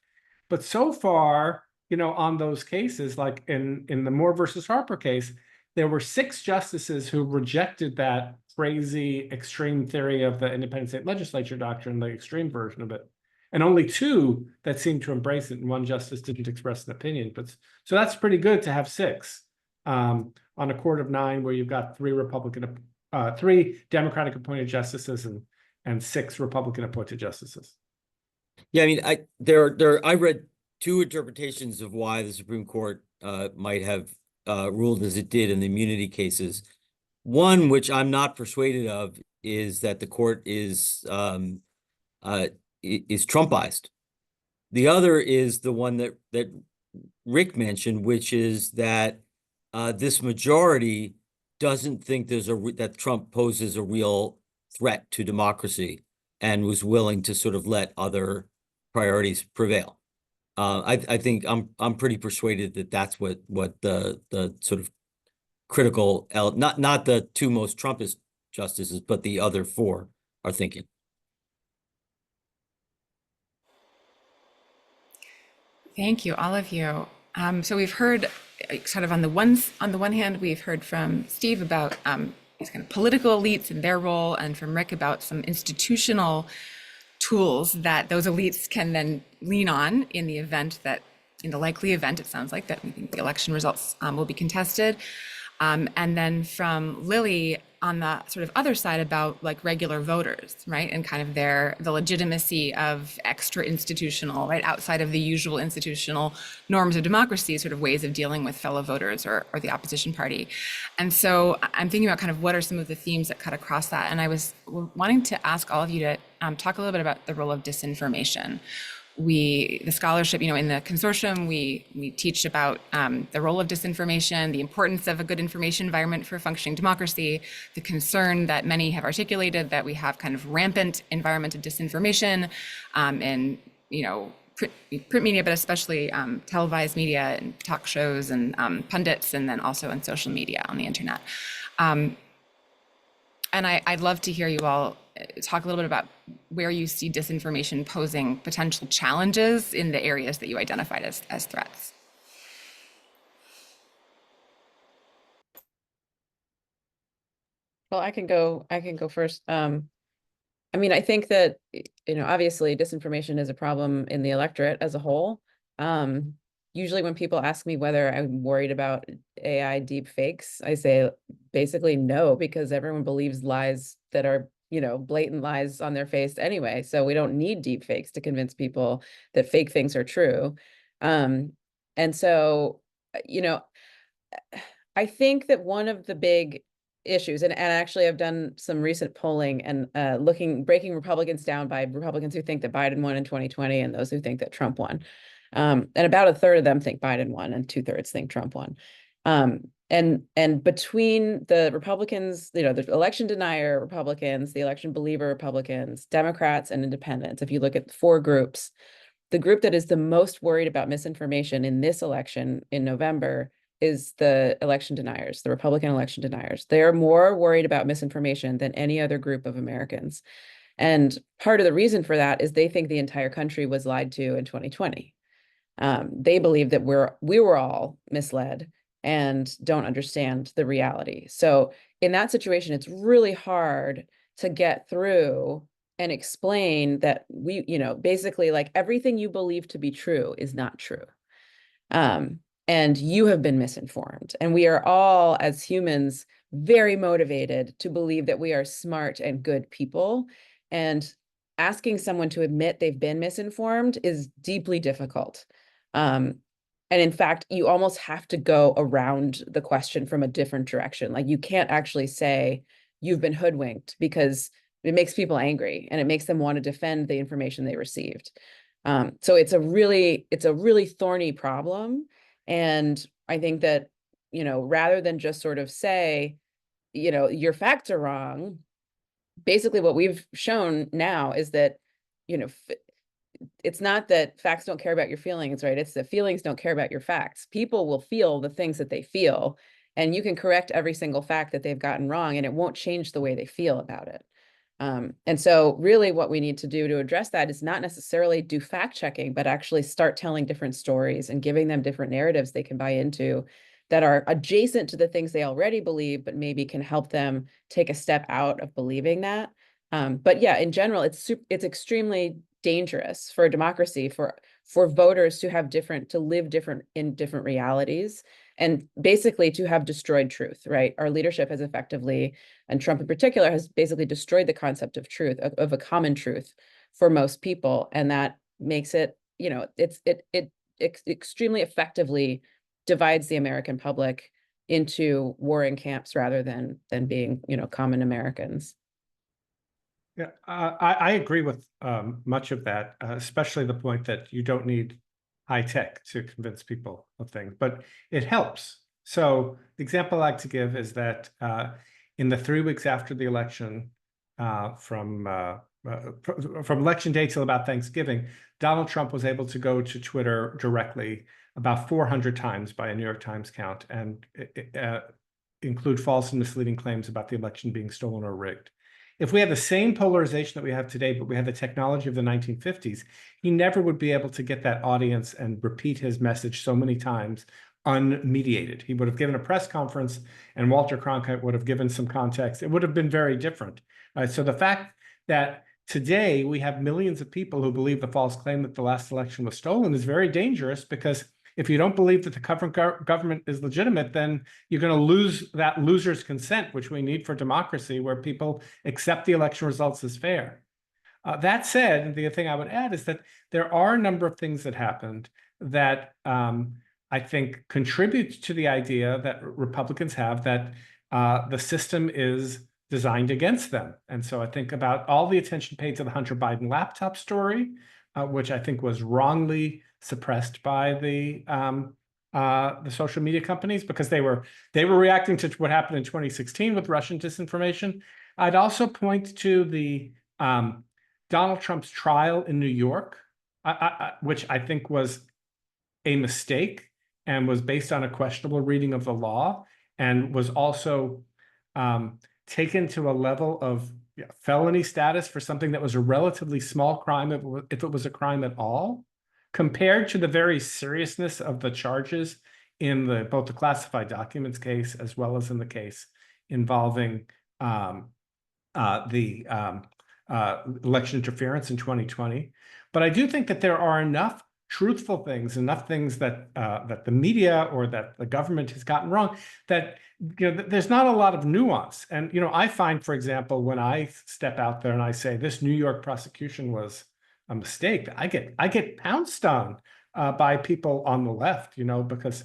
But so far, on those cases, like in the Moore versus Harper case, there were 6 justices who rejected that crazy extreme theory of the independent state legislature doctrine, the extreme version of it, and only 2 that seemed to embrace it, and 1 justice didn't express an opinion. But so that's pretty good to have 6 on a court of 9, where you've got 3 Democratic appointed justices and 6 Republican appointed justices. Yeah, I mean, I read 2 interpretations of why the Supreme Court might have ruled as it did in the immunity cases. One, which I'm not persuaded of, is that the court is Trumpized. The other is the one that Rick mentioned, which is that this majority doesn't think that Trump poses a real threat to democracy and was willing to sort of let other priorities prevail. I think I'm pretty persuaded that that's what the sort of critical, not the 2 most Trumpist justices, but the other 4 are thinking. Thank you, all of you. So we've heard sort of on the one hand, we've heard from Steve about these kind of political elites and their role, and from Rick about some institutional tools that those elites can then lean on in the likely event, it sounds like, that we think the election results will be contested. And then from Lily on the sort of other side about like regular voters, right? And kind of the legitimacy of extra institutional, right? Outside of the usual institutional norms of democracy, sort of ways of dealing with fellow voters or the opposition party. And so I'm thinking about kind of what are some of the themes that cut across that. And I was wanting to ask all of you to talk a little bit about the role of disinformation. The scholarship, in the consortium, we teach about the role of disinformation, the importance of a good information environment for functioning democracy, the concern that many have articulated that we have kind of rampant environment of disinformation in, print media, but especially televised media and talk shows and pundits, and then also in social media on the internet. And I'd love to hear you all talk a little bit about where you see disinformation posing potential challenges in the areas that you identified as threats. Well, I can go first. I mean, I think that, obviously disinformation is a problem in the electorate as a whole. Usually when people ask me whether I'm worried about AI deep fakes, I say basically no, because everyone believes lies that are, blatant lies on their face anyway. So we don't need deep fakes to convince people that fake things are true. And so, I think that one of the big issues, and actually I've done some recent polling and breaking Republicans down by Republicans who think that Biden won in 2020 and those who think that Trump won. And about a third of them think Biden won and 2/3 think Trump won. And between the Republicans, the election denier Republicans, the election believer Republicans, Democrats, and independents, if you look at the four groups, the group that is the most worried about misinformation in this election in November is the election deniers, the Republican election deniers. They're more worried about misinformation than any other group of Americans. And part of the reason for that is they think the entire country was lied to in 2020. They believe that we were all misled and don't understand the reality. So in that situation, it's really hard to get through and explain that basically like everything you believe to be true is not true. And you have been misinformed. And we are all, as humans, very motivated to believe that we are smart and good people. And asking someone to admit they've been misinformed is deeply difficult. And in fact, you almost have to go around the question from a different direction. Like you can't actually say you've been hoodwinked, because it makes people angry and it makes them want to defend the information they received. So it's a really thorny problem. And I think that, rather than just sort of say, your facts are wrong, basically what we've shown now is that, it's not that facts don't care about your feelings, right? It's that feelings don't care about your facts. People will feel the things that they feel, and you can correct every single fact that they've gotten wrong, and it won't change the way they feel about it. And so really what we need to do to address that is not necessarily do fact checking, but actually start telling different stories and giving them different narratives they can buy into that are adjacent to the things they already believe, but maybe can help them take a step out of believing that. But yeah, in general, it's extremely dangerous for a democracy for voters to live in different realities, and basically to have destroyed truth, right? Our leadership has effectively, and Trump in particular, has basically destroyed the concept of truth, of a common truth for most people. And that makes it, it extremely effectively divides the American public into warring camps rather than being, common Americans. Yeah, I agree with much of that, especially the point that you don't need high tech to convince people of things, but it helps. So the example I like to give is that in the 3 weeks after the election, from election day till about Thanksgiving, Donald Trump was able to go to Twitter directly about 400 times by a New York Times count and include false and misleading claims about the election being stolen or rigged. If we had the same polarization that we have today, but we had the technology of the 1950s, he never would be able to get that audience and repeat his message so many times unmediated. He would have given a press conference and Walter Cronkite would have given some context. It would have been very different. So the fact that today we have millions of people who believe the false claim that the last election was stolen is very dangerous, because if you don't believe that the current government is legitimate, then you're going to lose that loser's consent, which we need for democracy, where people accept the election results as fair. That said, the thing I would add is that there are a number of things that happened that I think contribute to the idea that Republicans have that the system is designed against them. And so I think about all the attention paid to the Hunter Biden laptop story, which I think was wrongly suppressed by the social media companies, because they were reacting to what happened in 2016 with Russian disinformation. I'd also point to the Donald Trump's trial in New York, which I think was a mistake and was based on a questionable reading of the law, and was also taken to a level of felony status for something that was a relatively small crime, if it was a crime at all, compared to the very seriousness of the charges in both the classified documents case as well as in the case involving the election interference in 2020. But I do think that there are enough truthful things, enough things that that the media or that the government has gotten wrong, that there's not a lot of nuance. And I find, for example, when I step out there and I say this New York prosecution was a mistake, I get pounced on by people on the left, because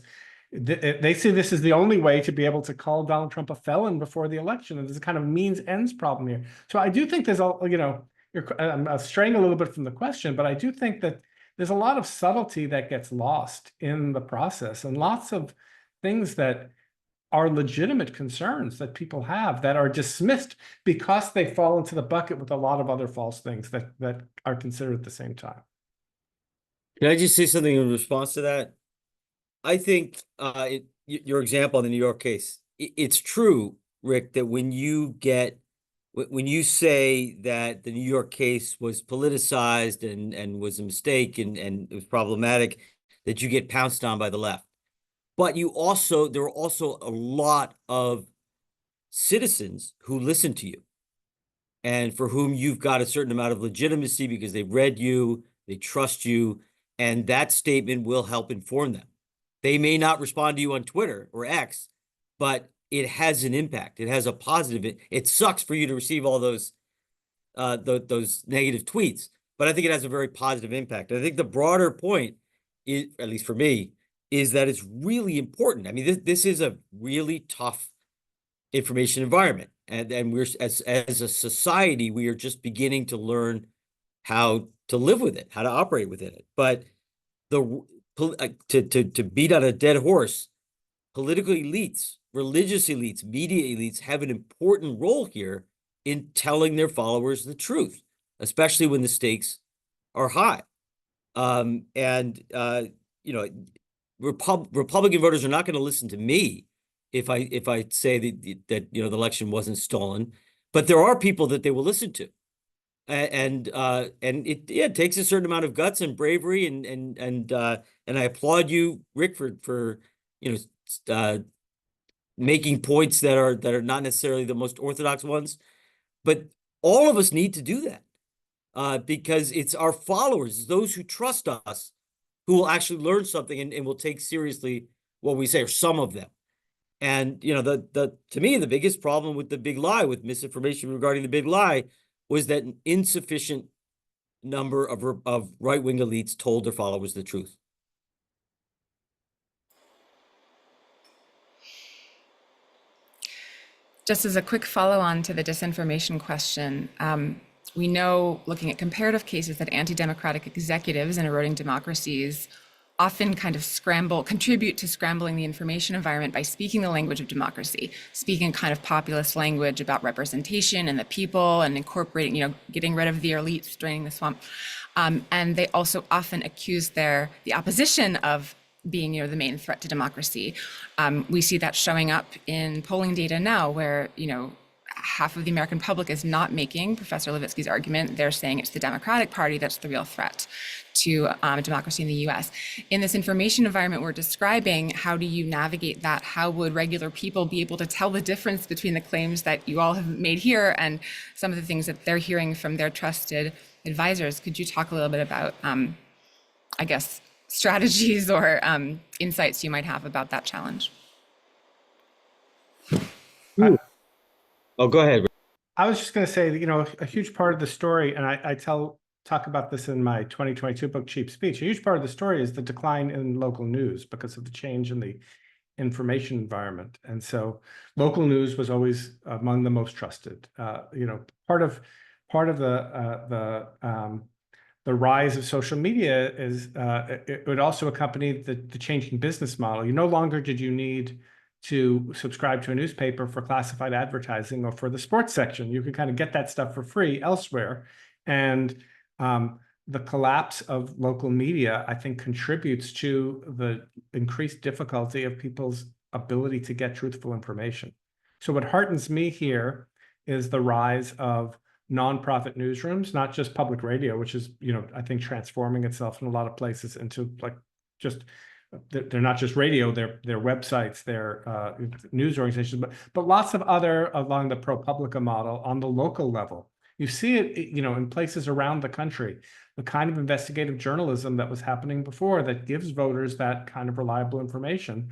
they see this as the only way to be able to call Donald Trump a felon before the election, and there's a kind of means ends problem here. So I do think there's I'm straying a little bit from the question, but I do think that there's a lot of subtlety that gets lost in the process, and lots of things that are legitimate concerns that people have that are dismissed because they fall into the bucket with a lot of other false things that are considered at the same time. Can I just say something in response to that? I think your example in the New York case, it's true, Rick, that when you say that the New York case was politicized and was a mistake and it was problematic, that you get pounced on by the left. But there are also a lot of citizens who listen to you and for whom you've got a certain amount of legitimacy because they've read you, they trust you, and that statement will help inform them. They may not respond to you on Twitter or X, but it has an impact. It has a positive. It sucks for you to receive all those negative tweets, but I think it has a very positive impact. I think the broader point is, at least for me, is that it's really important. I mean, this is a really tough information environment, and we're as a society, we are just beginning to learn how to live with it, how to operate within it. But to beat on a dead horse, political elites, religious elites, media elites have an important role here in telling their followers the truth, especially when the stakes are high. Republican voters are not going to listen to me if I say that the election wasn't stolen, but there are people that they will listen to. And it takes a certain amount of guts and bravery, and I applaud you, Rick, for making points that are not necessarily the most orthodox ones, but all of us need to do that because it's our followers, those who trust us, who will actually learn something and will take seriously what we say, or some of them. And to me, the biggest problem with the big lie, with misinformation regarding the big lie, was that an insufficient number of right-wing elites told their followers the truth. Just as a quick follow-on to the disinformation question, we know, looking at comparative cases, that anti-democratic executives in eroding democracies often kind of contribute to scrambling the information environment by speaking the language of democracy, speaking kind of populist language about representation and the people, and incorporating, getting rid of the elites, draining the swamp. And they also often accuse the opposition of being, the main threat to democracy. We see that showing up in polling data now, where, half of the American public is not making Professor Levitsky's argument. They're saying it's the Democratic Party that's the real threat to democracy in the US. In this information environment we're describing, how do you navigate that? How would regular people be able to tell the difference between the claims that you all have made here and some of the things that they're hearing from their trusted advisors? Could you talk a little bit about, strategies or insights you might have about that challenge? Oh, go ahead. I was just going to say, a huge part of the story, and I talk about this in my 2022 book, Cheap Speech. A huge part of the story is the decline in local news because of the change in the information environment. And so local news was always among the most trusted. Part of the rise of social media is it would also accompany the changing business model. No longer did you need to subscribe to a newspaper for classified advertising or for the sports section. You could kind of get that stuff for free elsewhere. And the collapse of local media, I think, contributes to the increased difficulty of people's ability to get truthful information. So what heartens me here is the rise of nonprofit newsrooms, not just public radio, which is, I think, transforming itself in a lot of places into they're not just radio, they're websites, they're news organizations, but lots of other along the ProPublica model on the local level. You see it, in places around the country, the kind of investigative journalism that was happening before that gives voters that kind of reliable information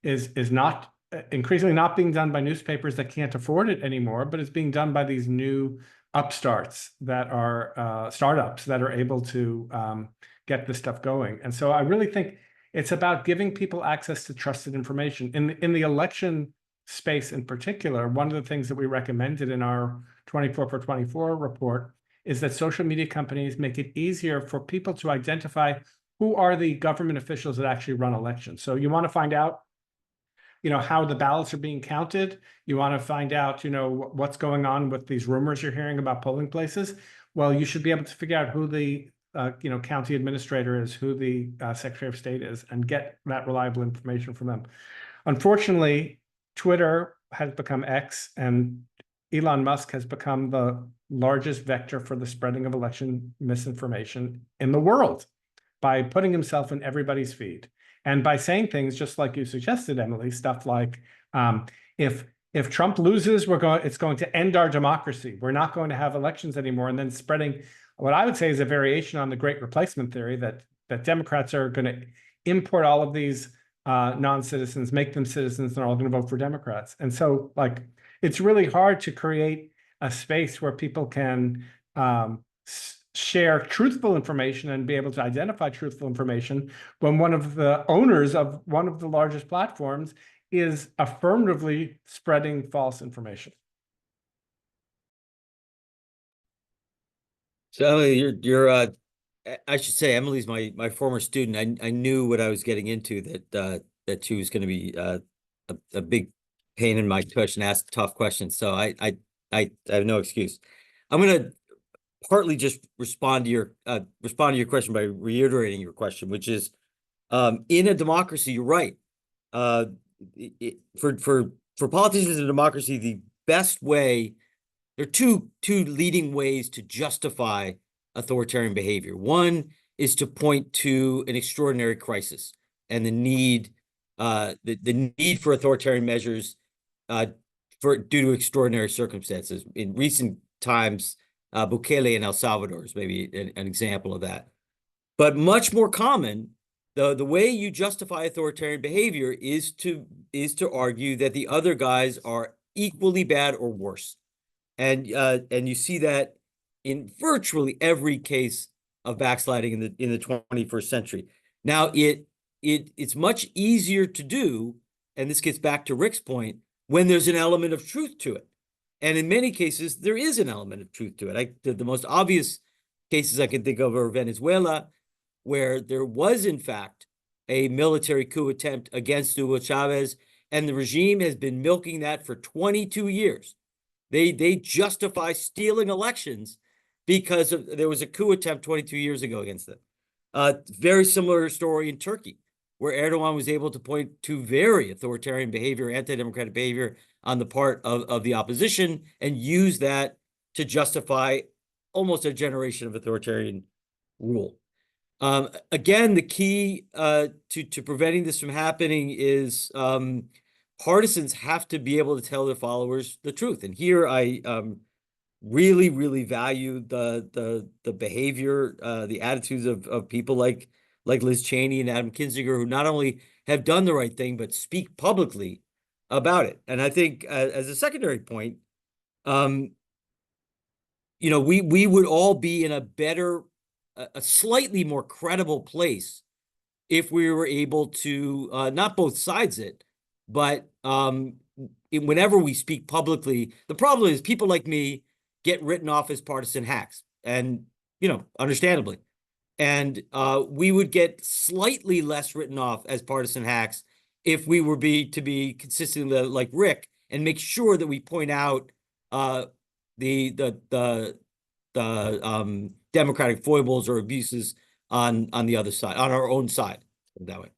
is not increasingly not being done by newspapers that can't afford it anymore, but it's being done by these new upstarts that are startups that are able to get this stuff going. And so I really think it's about giving people access to trusted information. In the election space in particular, one of the things that we recommended in our 24 for 24 report is that social media companies make it easier for people to identify who are the government officials that actually run elections. So you want to find out how the ballots are being counted. You want to find out, what's going on with these rumors you're hearing about polling places. Well, you should be able to figure out who the county administrator is, who the Secretary of State is, and get that reliable information from them. Unfortunately, Twitter has become X, and Elon Musk has become the largest vector for the spreading of election misinformation in the world by putting himself in everybody's feed. And by saying things just like you suggested, Emily, stuff like, if Trump loses, it's going to end our democracy. We're not going to have elections anymore. And then spreading what I would say is a variation on the great replacement theory that Democrats are going to import all of these non-citizens, make them citizens, and they're all going to vote for Democrats. And so, it's really hard to create a space where people can share truthful information and be able to identify truthful information when one of the owners of one of the largest platforms is affirmatively spreading false information. So Emily, you're I should say Emily's my former student. I knew what I was getting into, that she was going to be a big pain in my tush and ask tough questions. So I have no excuse. I'm going to partly just respond to your question by reiterating your question, which is, in a democracy, you're right. For politicians in a democracy, the best way, there are two leading ways to justify authoritarian behavior. One is to point to an extraordinary crisis and the need for authoritarian measures due to extraordinary circumstances. In recent times, Bukele in El Salvador is maybe an example of that. But much more common, the way you justify authoritarian behavior is to argue that the other guys are equally bad or worse. And you see that in virtually every case of backsliding in the 21st century. Now, it's much easier to do, and this gets back to Rick's point, when there's an element of truth to it. And in many cases, there is an element of truth to it. The most obvious cases I can think of are Venezuela, where there was, in fact, a military coup attempt against Hugo Chavez, and the regime has been milking that for 22 years. They justify stealing elections because there was a coup attempt 22 years ago against them. Very similar story in Turkey, where Erdogan was able to point to very authoritarian behavior, anti-democratic behavior on the part of the opposition, and use that to justify almost a generation of authoritarian rule. Again, the key to preventing this from happening is partisans have to be able to tell their followers the truth. And here I really, really value the behavior, the attitudes of people like Liz Cheney and Adam Kinzinger, who not only have done the right thing, but speak publicly about it. And I think as a secondary point, we would all be in a slightly more credible place if we were able to not both sides it, but whenever we speak publicly. The problem is people like me get written off as partisan hacks, and understandably, and we would get slightly less written off as partisan hacks if we were to be consistent like Rick and make sure that we point out the democratic foibles or abuses on the other side, on our own side, that way.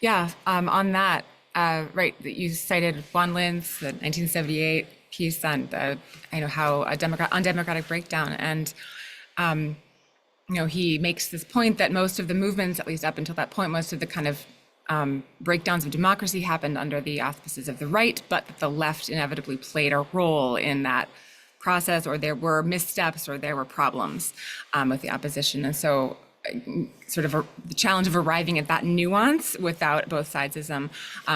Yeah, on that, right, you cited Juan Lin's, the 1978 piece on how undemocratic breakdown, and he makes this point that most of the movements, at least up until that point, most of the kind of breakdowns of democracy happened under the auspices of the right, but that the left inevitably played a role in that process, or there were missteps, or there were problems with the opposition. And so sort of the challenge of arriving at that nuance without both sidesism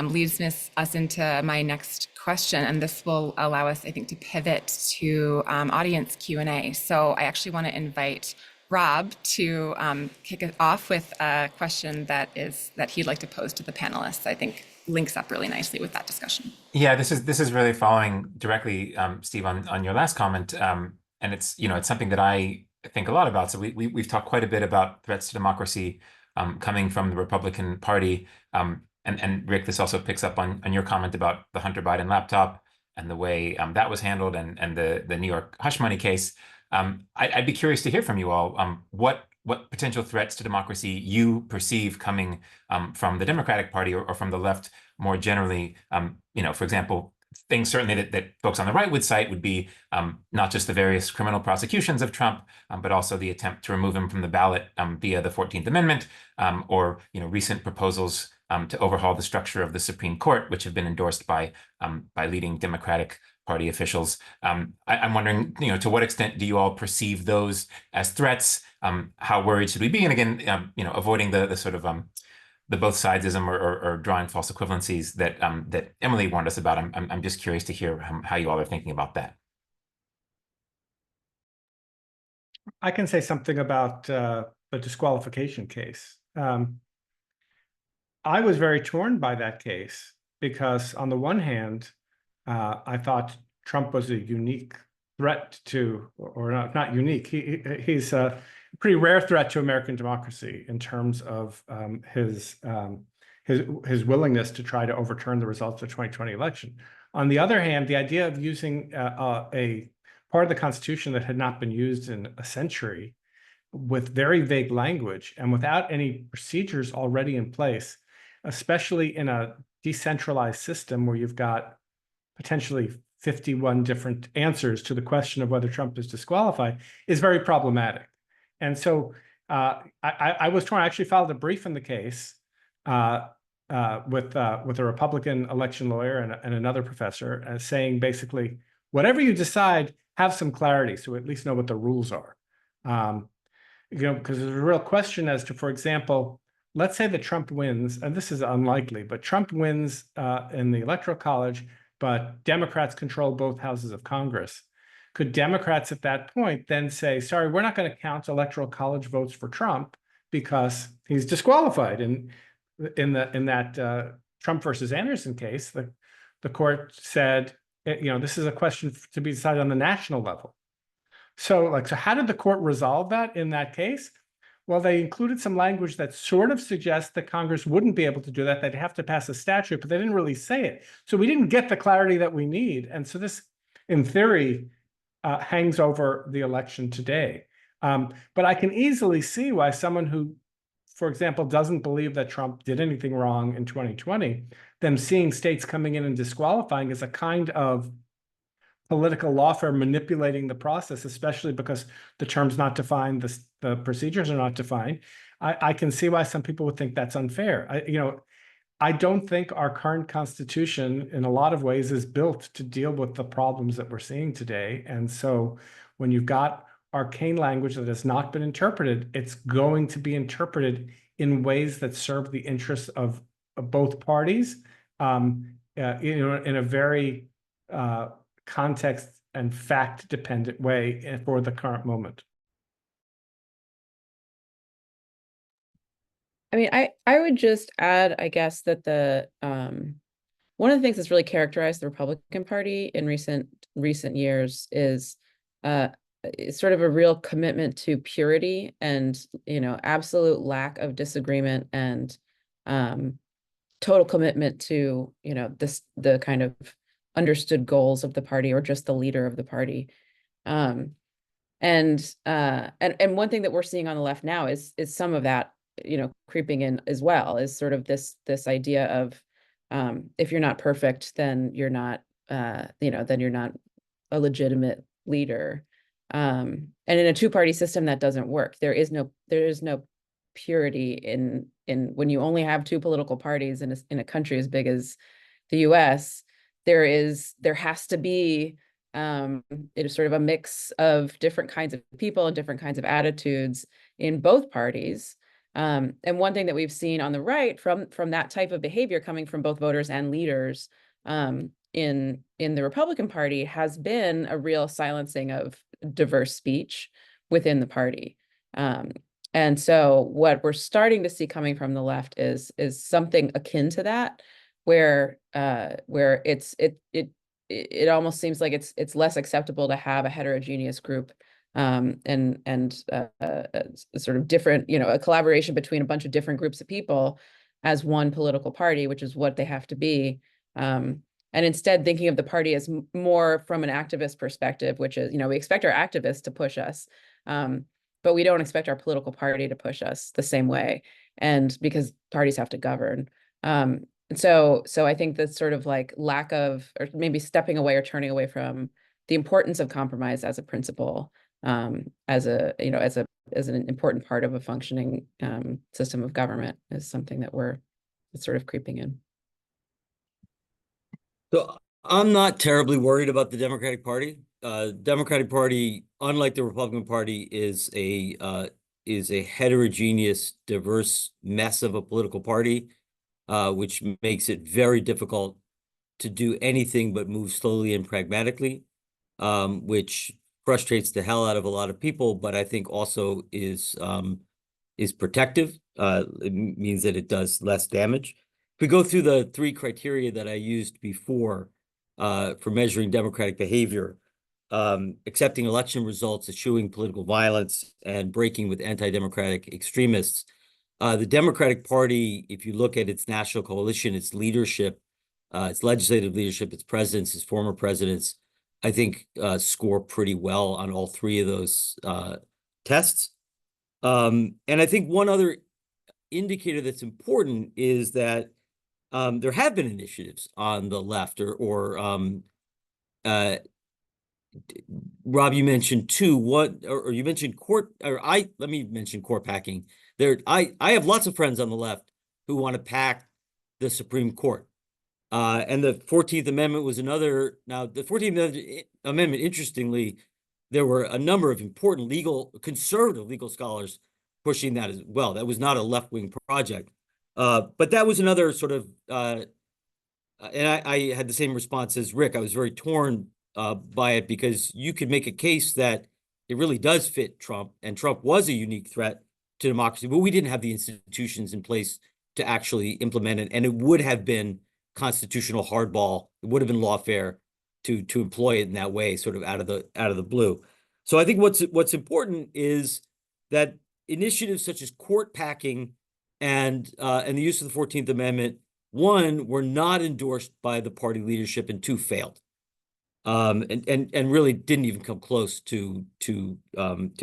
leads us into my next question. And this will allow us, I think, to pivot to audience Q&A. So I actually want to invite Rob to kick it off with a question that he'd like to pose to the panelists. I think links up really nicely with that discussion. Yeah, this is really following directly, Steve, on your last comment, and it's something that I think a lot about. So we've talked quite a bit about threats to democracy coming from the Republican Party. And Rick, this also picks up on your comment about the Hunter Biden laptop and the way that was handled, and the New York hush money case. I'd be curious to hear from you all what potential threats to democracy you perceive coming from the Democratic Party or from the left more generally. For example, things certainly that folks on the right would cite would be not just the various criminal prosecutions of Trump, but also the attempt to remove him from the ballot via the 14th Amendment, or recent proposals to overhaul the structure of the Supreme Court, which have been endorsed by leading Democratic Party officials. I'm wondering, to what extent do you all perceive those as threats? How worried should we be? And again, avoiding the sort of the both sidesism or drawing false equivalencies that Emily warned us about. I'm just curious to hear how you all are thinking about that. I can say something about the disqualification case. I was very torn by that case because, on the one hand, I thought Trump was a unique threat to, or not unique. He's a pretty rare threat to American democracy in terms of his willingness to try to overturn the results of the 2020 election. On the other hand, the idea of using a part of the Constitution that had not been used in a century with very vague language and without any procedures already in place, especially in a decentralized system where you've got potentially 51 different answers to the question of whether Trump is disqualified, is very problematic. And so I was torn. I actually filed a brief in the case with a Republican election lawyer and another professor, saying basically, whatever you decide, have some clarity so we at least know what the rules are. Because there's a real question as to, for example, let's say that Trump wins, and this is unlikely, but Trump wins in the Electoral College, but Democrats control both houses of Congress. Could Democrats at that point then say, sorry, we're not going to count Electoral College votes for Trump because he's disqualified? And in that Trump versus Anderson case, the court said, this is a question to be decided on the national level. So how did the court resolve that in that case? Well, they included some language that sort of suggests that Congress wouldn't be able to do that. They'd have to pass a statute, but they didn't really say it. So we didn't get the clarity that we need. And so this, in theory, hangs over the election today. But I can easily see why someone who, for example, doesn't believe that Trump did anything wrong in 2020, them seeing states coming in and disqualifying is a kind of political lawfare manipulating the process, especially because the term's not defined, the procedures are not defined. I can see why some people would think that's unfair. I don't think our current Constitution, in a lot of ways, is built to deal with the problems that we're seeing today. And so when you've got arcane language that has not been interpreted, it's going to be interpreted in ways that serve the interests of both parties, in a very context and fact-dependent way for the current moment. I mean, I would just add, I guess, that the one of the things that's really characterized the Republican Party in recent years is sort of a real commitment to purity and absolute lack of disagreement and total commitment to the kind of understood goals of the party or just the leader of the party. And one thing that we're seeing on the left now is some of that creeping in as well, is sort of this idea of if you're not perfect, then you're not then you're not a legitimate leader. And in a two-party system, that doesn't work. There is no purity in when you only have two political parties in a country as big as the US. There has to be it is sort of a mix of different kinds of people and different kinds of attitudes in both parties. And one thing that we've seen on the right from that type of behavior coming from both voters and leaders in the Republican Party has been a real silencing of diverse speech within the party. And so what we're starting to see coming from the left is something akin to that, where it almost seems like it's less acceptable to have a heterogeneous group and sort of different, a collaboration between a bunch of different groups of people as one political party, which is what they have to be. And instead thinking of the party as more from an activist perspective, which is, we expect our activists to push us, but we don't expect our political party to push us the same way. And because parties have to govern. And so I think that sort of like lack of, or maybe stepping away or turning away from the importance of compromise as a principle, as an important part of a functioning system of government is something that it's sort of creeping in. So I'm not terribly worried about the Democratic Party. Democratic Party, unlike the Republican Party, is a heterogeneous, diverse mess of a political party, which makes it very difficult to do anything but move slowly and pragmatically, which frustrates the hell out of a lot of people, but I think also is protective. It means that it does less damage. If we go through the 3 criteria that I used before for measuring democratic behavior, accepting election results, eschewing political violence, and breaking with anti-democratic extremists, the Democratic Party, if you look at its national coalition, its leadership, its legislative leadership, its presidents, its former presidents, I think score pretty well on all 3 of those tests. And I think one other indicator that's important is that there have been initiatives on the left, or Rob, you mentioned 2. Or you mentioned let me mention court packing. I have lots of friends on the left who want to pack the Supreme Court. And the 14th Amendment was another. Now, the 14th Amendment, interestingly, there were a number of important conservative legal scholars pushing that as well. That was not a left-wing project. But that was another sort of, and I had the same response as Rick. I was very torn by it, because you could make a case that it really does fit Trump, and Trump was a unique threat to democracy, but we didn't have the institutions in place to actually implement it, and it would have been constitutional hardball. It would have been lawfare to employ it in that way, sort of out of the blue. So I think what's important is that initiatives such as court packing and the use of the 14th Amendment, 1, were not endorsed by the party leadership, and 2, failed. And really didn't even come close to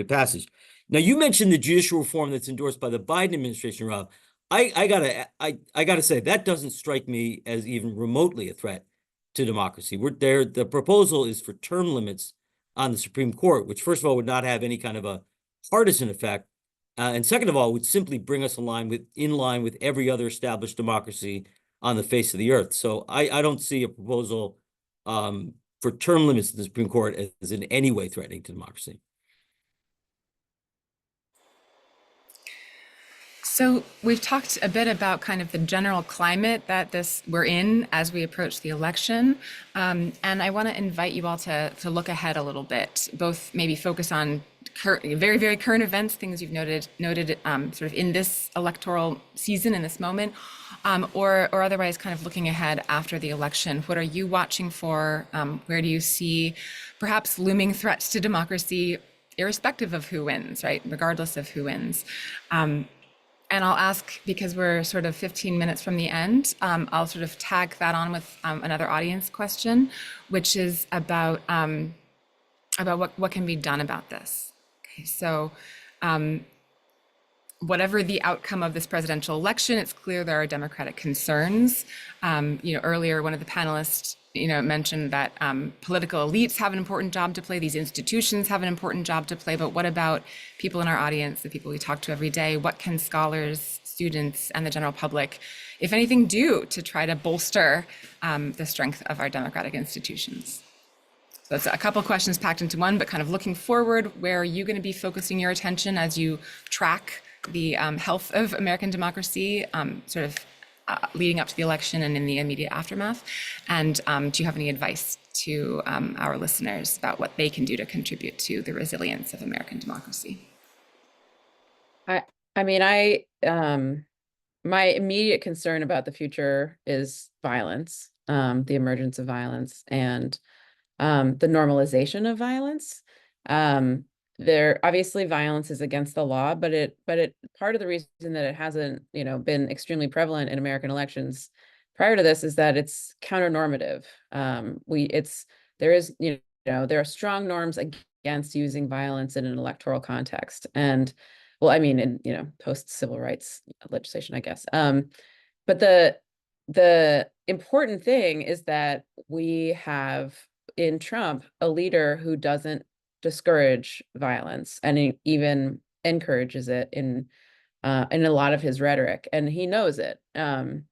passage. Now, you mentioned the judicial reform that's endorsed by the Biden administration, Rob. I gotta say that doesn't strike me as even remotely a threat to democracy. The proposal is for term limits on the Supreme Court, which first of all would not have any kind of a partisan effect, and second of all would simply bring us in line with every other established democracy on the face of the earth. So I don't see a proposal for term limits to the Supreme Court as in any way threatening to democracy. So we've talked a bit about kind of the general climate that we're in as we approach the election. And I want to invite you all to look ahead a little bit, both maybe focus on very, very current events, things you've noted sort of in this electoral season, in this moment, or otherwise kind of looking ahead after the election. What are you watching for? Where do you see perhaps looming threats to democracy, irrespective of who wins, right? Regardless of who wins. And I'll ask, because we're sort of 15 minutes from the end, I'll sort of tag that on with another audience question, which is about what can be done about this. Okay, so whatever the outcome of this presidential election, it's clear there are democratic concerns. Earlier, one of the panelists mentioned that political elites have an important job to play. These institutions have an important job to play. But what about people in our audience, the people we talk to every day? What can scholars, students, and the general public, if anything, do to try to bolster the strength of our democratic institutions? So that's a couple questions packed into one, but kind of looking forward, where are you going to be focusing your attention as you track the health of American democracy, sort of leading up to the election and in the immediate aftermath? And do you have any advice to our listeners about what they can do to contribute to the resilience of American democracy? My immediate concern about the future is violence, the emergence of violence, and the normalization of violence. there obviously violence is against the law, but part of the reason that it hasn't, been extremely prevalent in American elections prior to this is that it's counter-normative. There are strong norms against using violence in an electoral context. And well, I mean, in, post-civil rights legislation, I guess. But the important thing is that we have in Trump a leader who doesn't discourage violence and he even encourages it in a lot of his rhetoric, and he knows it. And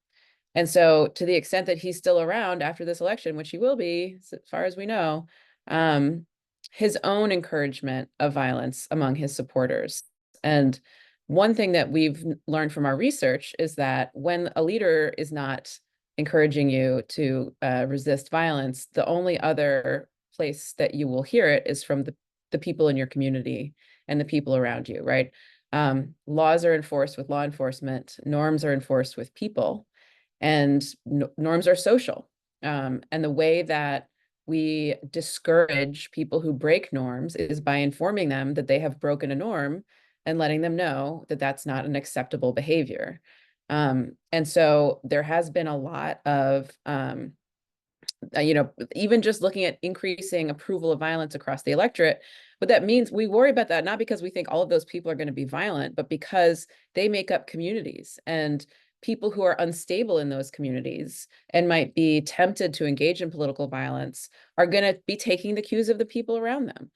so to the extent that he's still around after this election, which he will be, as far as we know, his own encouragement of violence among his supporters. And one thing that we've learned from our research is that when a leader is not encouraging you to resist violence, the only other place that you will hear it is from the people in your community and the people around you, right? Laws are enforced with law enforcement, norms are enforced with people, and norms are social. And the way that we discourage people who break norms is by informing them that they have broken a norm and letting them know that that's not an acceptable behavior. And so there has been a lot of, even just looking at increasing approval of violence across the electorate. But that means we worry about that, not because we think all of those people are going to be violent, but because they make up communities, and people who are unstable in those communities and might be tempted to engage in political violence are going to be taking the cues of the people around them.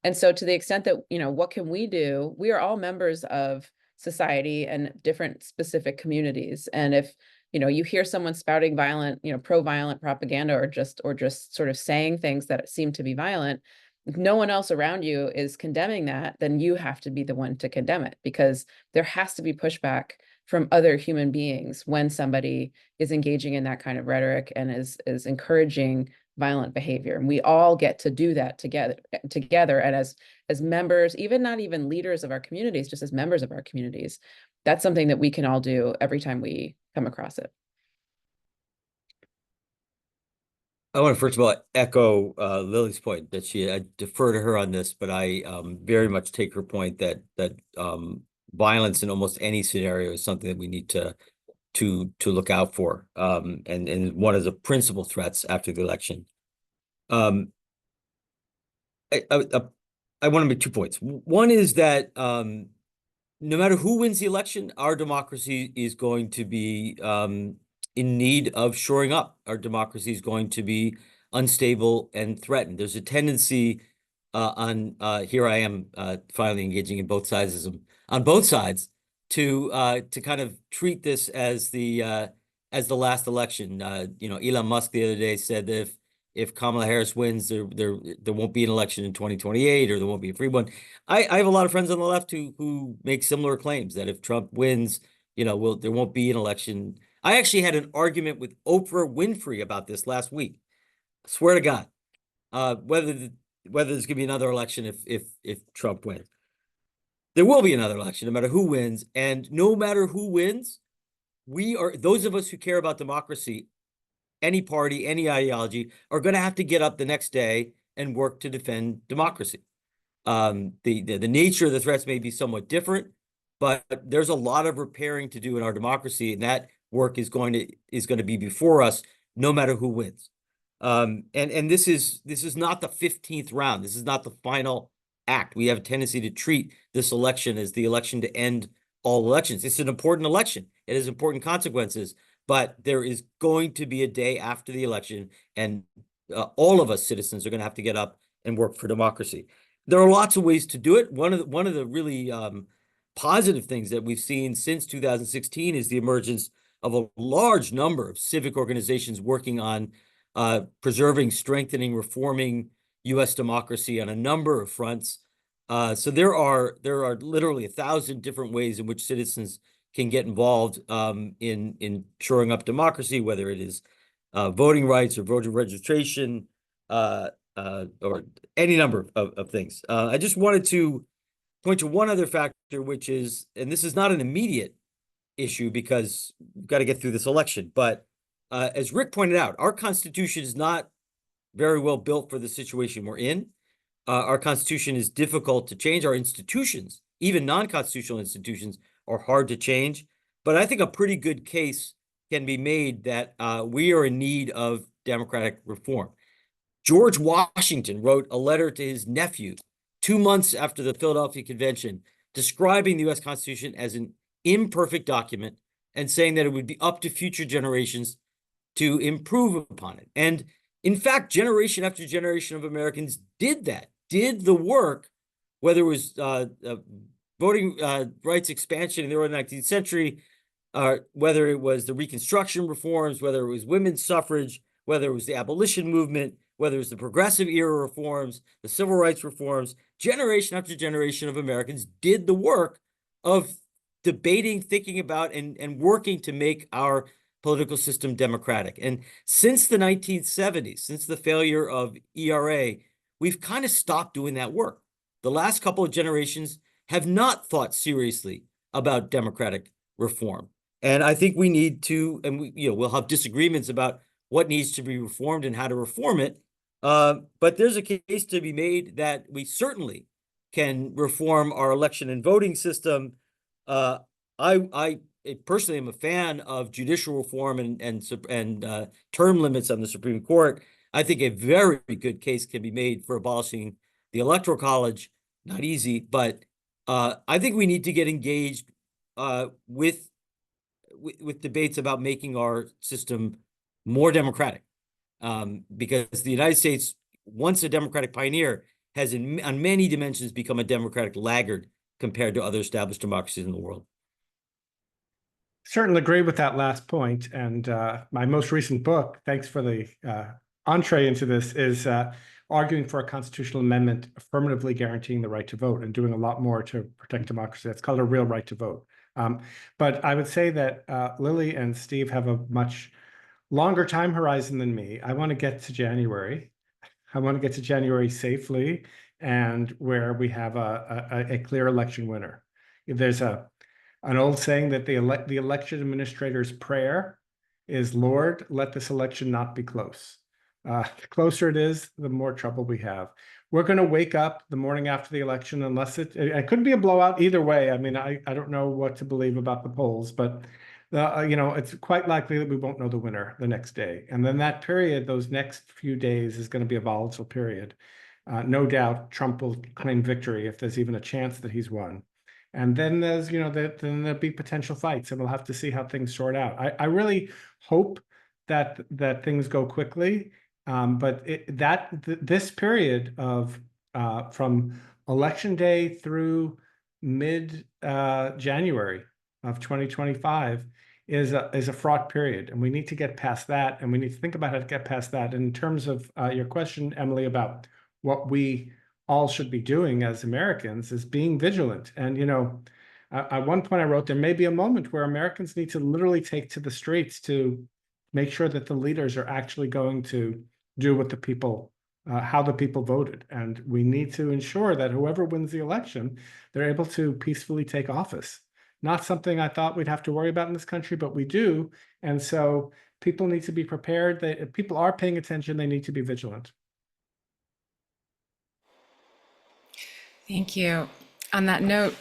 And so to the extent that, what can we do? We are all members of society and different specific communities. And if, you hear someone spouting violent, pro-violent propaganda or just sort of saying things that seem to be violent, if no one else around you is condemning that, then you have to be the one to condemn it, because there has to be pushback from other human beings when somebody is engaging in that kind of rhetoric and is encouraging violent behavior. And we all get to do that together. And as members, not even leaders of our communities, just as members of our communities, that's something that we can all do every time we come across it. I want to first of all echo Lily's point that I defer to her on this, but I very much take her point that violence in almost any scenario is something that we need to look out for, and one of the principal threats after the election. I want to make 2 points. One is that no matter who wins the election, our democracy is going to be in need of shoring up. Our democracy is going to be unstable and threatened. There's a tendency here I am finally engaging in both sides on both sides to kind of treat this as the last election. Elon Musk the other day said that if Kamala Harris wins, there won't be an election in 2028, or there won't be a free one. I have a lot of friends on the left who make similar claims that if Trump wins, there won't be an election. I actually had an argument with Oprah Winfrey about this last week. I swear to God, whether there's going to be another election if Trump wins. There will be another election, no matter who wins. And no matter who wins, those of us who care about democracy, any party, any ideology, are going to have to get up the next day and work to defend democracy. The nature of the threats may be somewhat different, but there's a lot of repairing to do in our democracy, and that work is going to be before us, no matter who wins. And this is not the 15th round. This is not the final act. We have a tendency to treat this election as the election to end all elections. It's an important election. It has important consequences, but there is going to be a day after the election, and all of us citizens are going to have to get up and work for democracy. There are lots of ways to do it. One of the really positive things that we've seen since 2016 is the emergence of a large number of civic organizations working on preserving, strengthening, reforming U.S. democracy on a number of fronts. So there are literally 1,000 different ways in which citizens can get involved in shoring up democracy, whether it is voting rights or voter registration, or any number of things. I just wanted to point to one other factor, which is, and this is not an immediate issue because we've got to get through this election, but as Rick pointed out, our Constitution is not very well built for the situation we're in. our Constitution is difficult to change. Our institutions, even non-constitutional institutions, are hard to change. But I think a pretty good case can be made that we are in need of democratic reform. George Washington wrote a letter to his nephew 2 months after the Philadelphia Convention, describing the U.S. Constitution as an imperfect document and saying that it would be up to future generations to improve upon it. And in fact, generation after generation of Americans did that, did the work, whether it was voting rights expansion in the early 19th century, whether it was the Reconstruction reforms, whether it was women's suffrage, whether it was the abolition movement, whether it was the progressive era reforms, the civil rights reforms, generation after generation of Americans did the work of debating, thinking about, and working to make our political system democratic. And since the 1970s, since the failure of ERA, we've kind of stopped doing that work. The last couple of generations have not thought seriously about democratic reform. And I think we need to, and we'll have disagreements about what needs to be reformed and how to reform it. But there's a case to be made that we certainly can reform our election and voting system. I personally am a fan of judicial reform and term limits on the Supreme Court. I think a very good case can be made for abolishing the Electoral College. Not easy, but I think we need to get engaged with debates about making our system more democratic, because the United States, once a democratic pioneer, has on many dimensions become a democratic laggard compared to other established democracies in the world. Certainly agree with that last point. And my most recent book, thanks for the entree into this, is arguing for a constitutional amendment affirmatively guaranteeing the right to vote and doing a lot more to protect democracy. It's called A Real Right to Vote. But I would say that Lily and Steve have a much longer time horizon than me. I want to get to January. I want to get to January safely, and where we have a clear election winner. There's an old saying that the election administrator's prayer is, Lord, let this election not be close. The closer it is, the more trouble we have. We're going to wake up the morning after the election, unless it could be a blowout either way. I mean, I don't know what to believe about the polls, but it's quite likely that we won't know the winner the next day. And then that period, those next few days, is going to be a volatile period. No doubt Trump will claim victory if there's even a chance that he's won. And then there's, then there'll be potential fights, and we'll have to see how things sort out. I really hope that things go quickly, but this period of from election day through mid January of 2025 is a fraught period, and we need to get past that, and we need to think about how to get past that. And in terms of your question, Emily, about what we all should be doing as Americans, is being vigilant. And at one point I wrote, there may be a moment where Americans need to literally take to the streets to make sure that the leaders are actually going to do what the people, how the people voted. And we need to ensure that whoever wins the election, they're able to peacefully take office. Not something I thought we'd have to worry about in this country, but we do. And so people need to be prepared. If people are paying attention, they need to be vigilant. Thank you. On that note,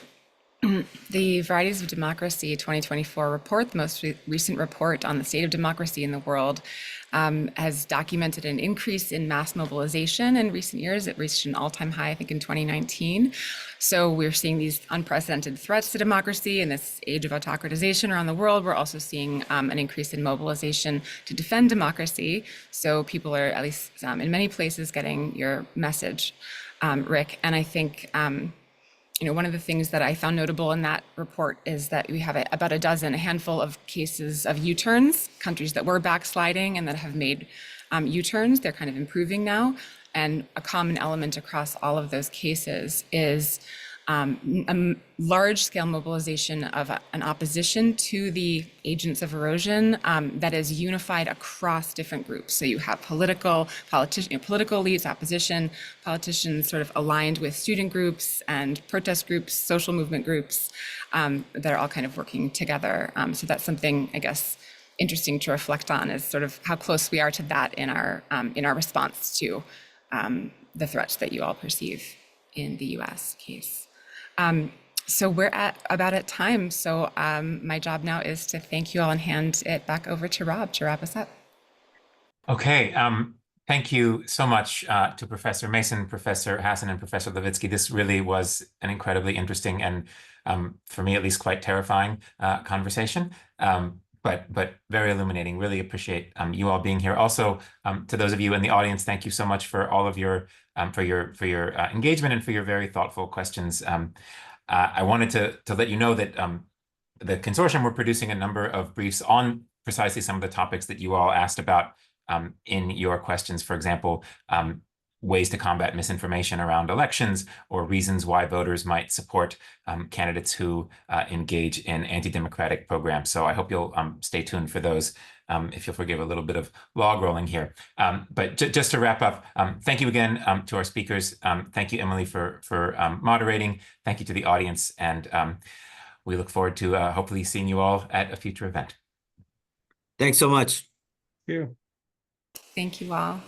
the Varieties of Democracy 2024 report, the most recent report on the state of democracy in the world, has documented an increase in mass mobilization in recent years. It reached an all-time high, I think, in 2019. So we're seeing these unprecedented threats to democracy in this age of autocratization around the world. We're also seeing an increase in mobilization to defend democracy. So people are, at least in many places, getting your message, Rick. And I think one of the things that I found notable in that report is that we have about a handful of cases of U-turns, countries that were backsliding and that have made U-turns. They're kind of improving now. And a common element across all of those cases is a large-scale mobilization of an opposition to the agents of erosion that is unified across different groups. So you have political elites, opposition, politicians sort of aligned with student groups and protest groups, social movement groups that are all kind of working together. So that's something, I guess, interesting to reflect on, is sort of how close we are to that in our response to the threats that you all perceive in the US case. So we're about at time. So my job now is to thank you all and hand it back over to Rob to wrap us up. Okay. Thank you so much to Professor Mason, Professor Hassan, and Professor Levitsky. This really was an incredibly interesting and, for me at least, quite terrifying conversation. But very illuminating. Really appreciate you all being here. Also, to those of you in the audience, thank you so much for all of your engagement and for your very thoughtful questions. I wanted to let you know that the consortium, we're producing a number of briefs on precisely some of the topics that you all asked about in your questions. For example, ways to combat misinformation around elections, or reasons why voters might support candidates who engage in anti-democratic programs. So I hope you'll stay tuned for those, if you'll forgive a little bit of log rolling here. But just to wrap up, thank you again to our speakers. Thank you, Emily, for moderating. Thank you to the audience. And we look forward to hopefully seeing you all at a future event. Thanks so much. Thank you. Thank you all.